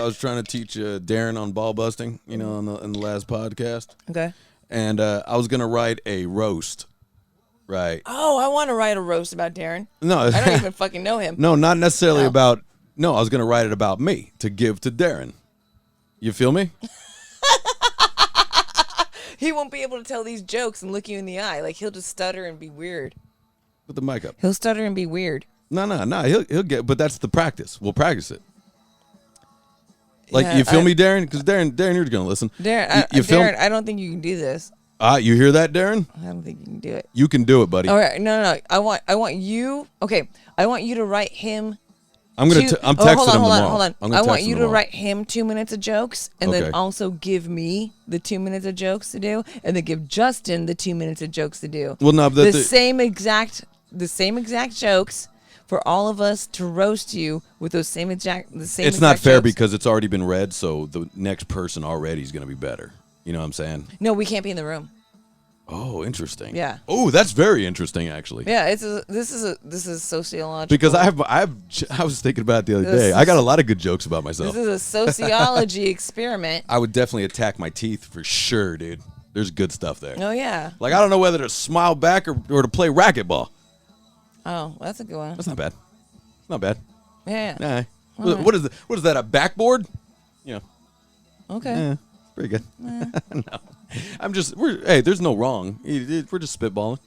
was trying to teach Darren on ball busting. In the last podcast. Okay. And I was gonna write a roast. Right. Oh, I want to write a roast about Darren. No, I don't even fucking know him. No, not necessarily about. No, I was gonna write it about me to give to Darren. You feel me? He won't be able to tell these jokes and look you in the eye. Like he'll just stutter and be weird. Put the mic up. He'll stutter and be weird. No. He'll get. But that's the practice. We'll practice it. Like you feel me, Darren? Because Darren, you're gonna listen. Darren, I don't think you can do this. You hear that, Darren? I don't think you can do it. You can do it, buddy. All right, no. I want you. Okay, I want you to write him. I'm texting him tomorrow. Hold on. I want you to write him 2 minutes of jokes, and then also give me the 2 minutes of jokes to do, and then give Justin the 2 minutes of jokes to do. Well, no, the same exact jokes for all of us to roast you with the same exact It's not fair jokes. because it's already been read, so the next person already is going to be better. You know what I'm saying? No, we can't be in the room. Oh, interesting. Yeah. Oh, that's very interesting, actually. Yeah, this is sociological. Because I was thinking about it the other day. I got a lot of good jokes about myself. This is a sociology experiment. I would definitely attack my teeth for sure, dude. There's good stuff there. Oh yeah. Like, I don't know whether to smile back or to play racquetball. Oh, that's a good one. That's not bad. It's not bad. Yeah. Nah. What is that? A backboard? Yeah. Okay. Yeah. Pretty good. No. There's no wrong. We're just spitballing,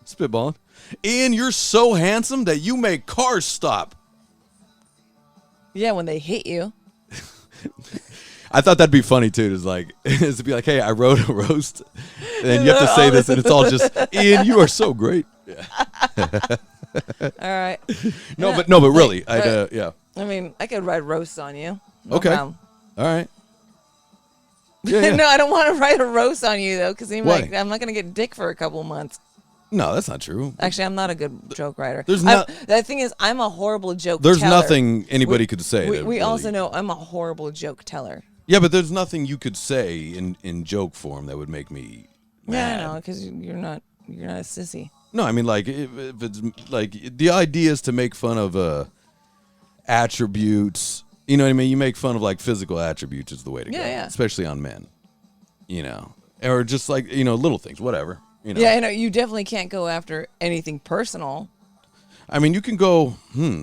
spitballing. Ian, you're so handsome that you make cars stop. Yeah, when they hit you. I thought that'd be funny too. To be like, hey, I wrote a roast, and you have to say this, and it's all just, Ian, you are so great. Yeah. All right. But really, yeah. I mean, I could write roasts on you. No Okay. problem. All right. Yeah. No, I don't want to write a roast on you though, because Why? I'm not gonna get dick for a couple months. No, that's not true. Actually, I'm not a good joke writer. The thing is, I'm a horrible joke. There's teller. nothing anybody could say. We also know I'm a horrible joke teller. Yeah, but there's nothing you could say in joke form that would make me mad. Yeah, I know, because you're not a sissy. No, I mean, like, if it's like the idea is to make fun of attributes. You know what I mean? You make fun of like physical attributes is the way to go, especially on men. Or just like little things, whatever. Yeah, I know. You definitely can't go after anything personal. I mean, you can go.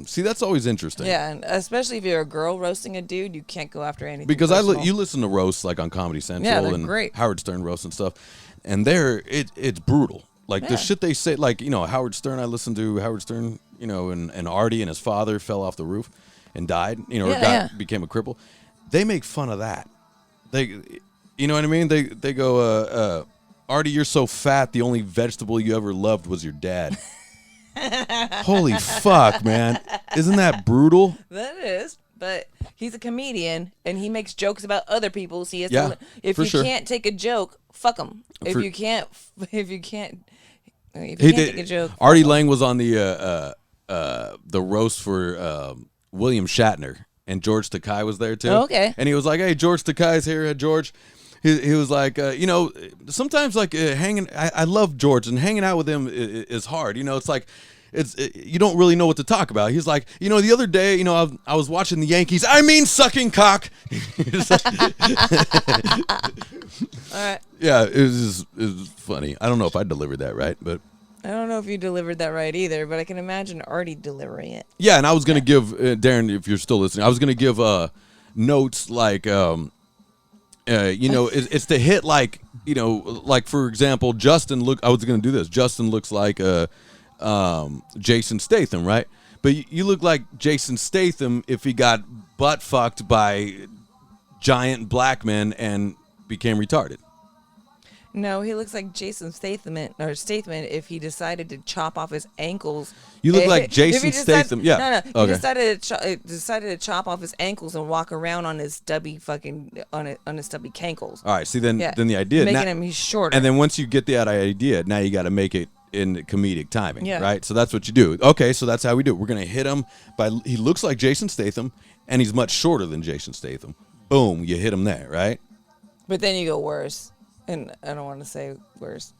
See, that's always interesting. Yeah, and especially if you're a girl roasting a dude, you can't go after anything. Because personal. you listen to roasts like on Comedy Central and great. Howard Stern roasts and stuff, and it's brutal. Like the shit they say, like Howard Stern. I listened to Howard Stern, and Artie and his father fell off the roof and died. Became a cripple. They make fun of that. You know what I mean? They go, Artie, you're so fat. The only vegetable you ever loved was your dad. Holy fuck, man! Isn't that brutal? That is. But he's a comedian and he makes jokes about other people. So he has to. If you can't take a joke, fuck him. If you can't take a joke. Artie Lang was on the roast for William Shatner, and George Takei was there too. Oh, okay. And he was like, "Hey, George Takei's here, George." He was like, sometimes like hanging. I love George, and hanging out with him is hard. It's like, you don't really know what to talk about. He's like, the other day, I was watching the Yankees. I mean, sucking cock. All right. Yeah, it was funny. I don't know if I delivered that right, but. I don't know if you delivered that right either, but I can imagine Artie delivering it. Yeah, and I was going to give, Darren, if you're still listening, I was going to give notes like, it's to hit like, like, for example, I was going to do this. Justin looks like Jason Statham, right? But you look like Jason Statham if he got butt fucked by giant black men and became retarded. No, he looks like Jason Statham if he decided to chop off his ankles. You look like Jason Statham. Yeah. No. Okay. He decided to chop off his ankles and walk around on his stubby on his stubby cankles. All right. See, then the idea making him he's shorter. And then once you get that idea, now you got to make it in comedic timing, right? So that's what you do. Okay, so that's how we do it. We're gonna hit him he looks like Jason Statham, and he's much shorter than Jason Statham. Boom, you hit him there, right? But then you go worse. And I don't want to say worse.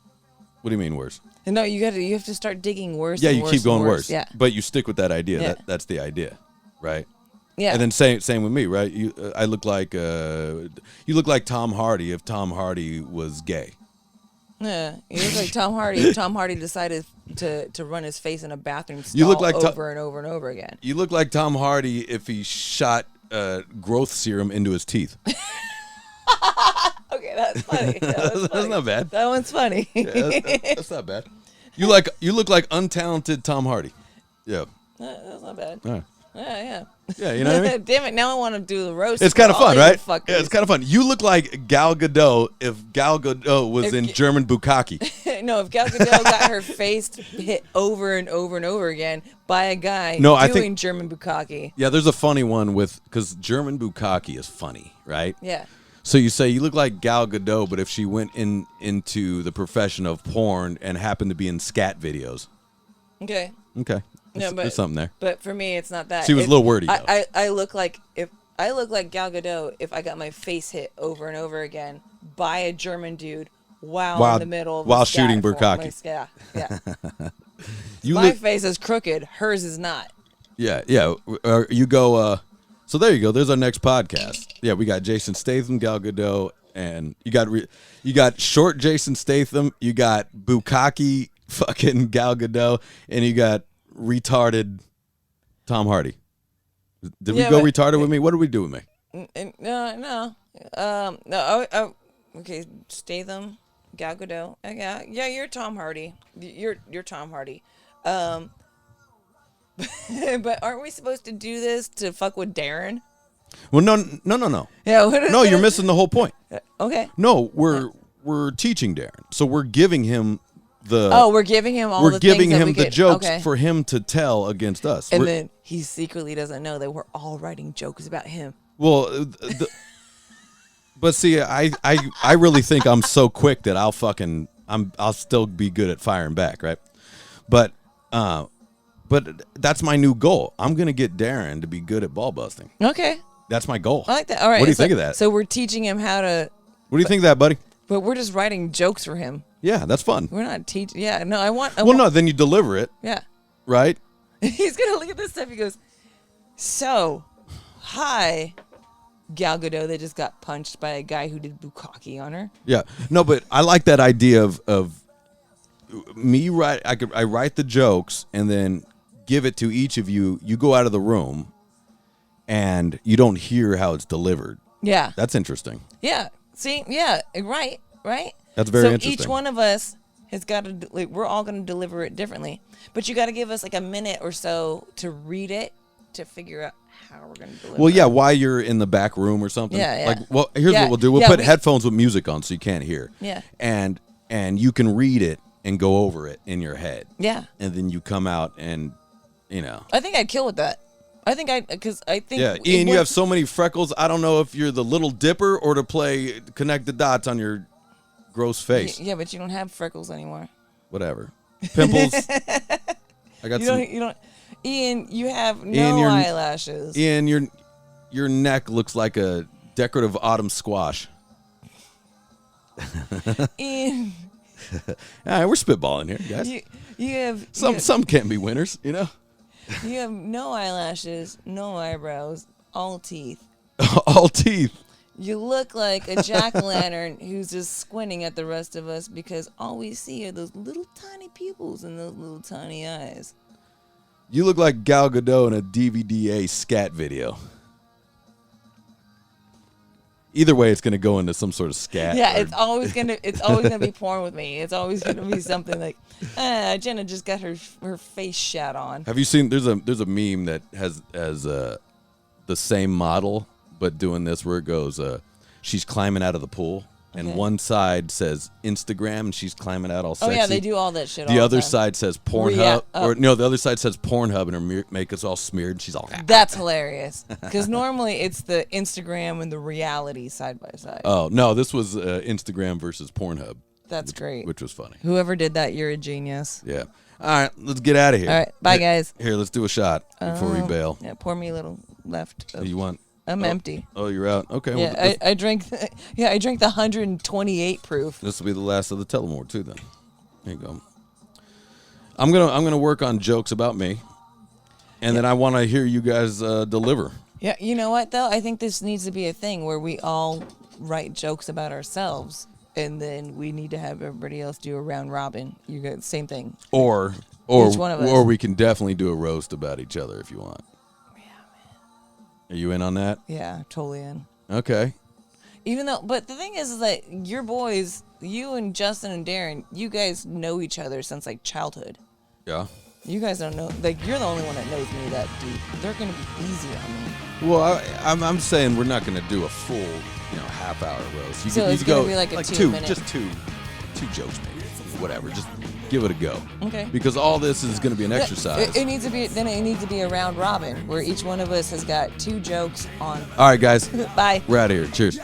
What do you mean worse? No, you have to start digging worse. Yeah, and you worse keep going and worse. Yeah, but you stick with that idea. Yeah. That's the idea, right? Yeah. And then same with me, right? You look like Tom Hardy if Tom Hardy was gay. Yeah, you look like Tom Hardy if Tom Hardy decided to run his face in a bathroom stall you look like over and over and over again. You look like Tom Hardy if he shot growth serum into his teeth. Okay, that's funny. That's not bad. That one's funny. Yeah, that's not bad. You look like untalented Tom Hardy. Yeah. That's not bad. All right. Yeah. Yeah, you know what I mean? Damn it, now I want to do the roast. It's kind of fun, right? Fuckers. Yeah, it's kind of fun. You look like Gal Gadot if Gal Gadot was in German bukkake. No, if Gal Gadot got her face hit over and over and over again by a guy doing German bukkake. Yeah, there's a funny one because German bukkake is funny, right? Yeah. So you say you look like Gal Gadot, but if she went into the profession of porn and happened to be in scat videos. Okay. There's something there. But for me, it's not that. She was a little wordy. I look like Gal Gadot if I got my face hit over and over again by a German dude while in the middle of while shooting bukkake. Yeah. My face is crooked. Hers is not. Yeah. You go. So there you go. There's our next podcast. Yeah, we got Jason Statham, Gal Gadot, and you got short Jason Statham. You got bukkake fucking Gal Gadot, and you got retarded Tom Hardy. Did we go retarded with me? What did we do with me? No. Okay, Statham, Gal Gadot. Yeah, you're Tom Hardy. You're Tom Hardy. But aren't we supposed to do this to fuck with Darren? Well, no. Yeah. No, you're missing the whole point. Okay. No, we're teaching Darren, so we're giving him we're giving him all the things giving that him we the get. jokes Okay. for him to tell against us. And then he secretly doesn't know that we're all writing jokes about him. Well, but see, I really think I'm so quick that I'll still be good at firing back, right? But that's my new goal. I'm gonna get Darren to be good at ball busting. Okay. That's my goal. I like that. All right. What do you think of that? So we're teaching him how to. What do you think of that, buddy? But we're just writing jokes for him. Yeah, that's fun. We're not teaching. Yeah, no, I want. No, then you deliver it. Yeah. Right? He's going to look at this stuff. He goes, so, hi, Gal Gadot that just got punched by a guy who did bukkake on her. Yeah. No, but I like that idea of me I write the jokes and then give it to each of you. You go out of the room and you don't hear how it's delivered. Yeah. That's interesting. Yeah. See? Yeah. Right. That's very interesting. So each one of us has got to, we're all going to deliver it differently. But you got to give us like a minute or so to read it to figure out how we're going to deliver it. Well, yeah, while you're in the back room or something. Yeah. Like, well, here's what we'll do. We'll put headphones with music on so you can't hear. Yeah. And you can read it and go over it in your head. Yeah. And then you come out and, I think I'd kill with that. Because I think. Yeah, Ian, you have so many freckles. I don't know if you're the Little Dipper or to play connect the dots on your gross face. Yeah, but you don't have freckles anymore. Whatever. Pimples. I got some. You don't. Ian, you have no eyelashes. Ian, your neck looks like a decorative autumn squash. Ian. All right, we're spitballing here, guys. You have some can't be winners, You have no eyelashes, no eyebrows, all teeth. All teeth. You look like a jack-o'-lantern who's just squinting at the rest of us because all we see are those little tiny pupils and those little tiny eyes. You look like Gal Gadot in a DVD scat video. Either way, it's going to go into some sort of scat. Yeah, it's always gonna be porn with me. It's always gonna be something like, Jenna just got her face shat on. Have you seen? There's a meme that has the same model, but doing this where it goes, she's climbing out of the pool, and one side says Instagram, and she's climbing out all sexy. Oh yeah, they do all that shit. The all other the time. Side says Pornhub, the other side says Pornhub, and her makeup's all smeared, and she's all. That's hilarious. Because normally it's the Instagram and the reality side by side. Oh no, this was Instagram versus Pornhub. That's great. Which was funny. Whoever did that, you're a genius. Yeah. All right, let's get out of here. All right, bye guys. Here, let's do a shot before we bail. Yeah, pour me a little left. You want? I'm empty. Oh, you're out. Okay. Yeah, well, I drank. I drank the 128 proof. This will be the last of the Tullamore too. Then, there you go. I'm gonna work on jokes about me, and then I want to hear you guys deliver. Yeah, you know what though? I think this needs to be a thing where we all write jokes about ourselves, and then we need to have everybody else do a round robin. You got the same thing. Or each one of us. Or we can definitely do a roast about each other if you want. Are you in on that? Yeah, totally in. Okay. But the thing is that your boys, you and Justin and Darren, you guys know each other since like childhood. Yeah. You guys don't know, like you're the only one that knows me that deep. They're gonna be easy on me. Well, I'm saying we're not gonna do a full, half-hour roast. So it's gonna be like a 2-minute. Just two jokes maybe, whatever. Just give it a go. Okay. Because all this is gonna be an exercise. It needs to be a round robin where each one of us has got 2 jokes on. All right, guys. Bye. We're out of here. Cheers.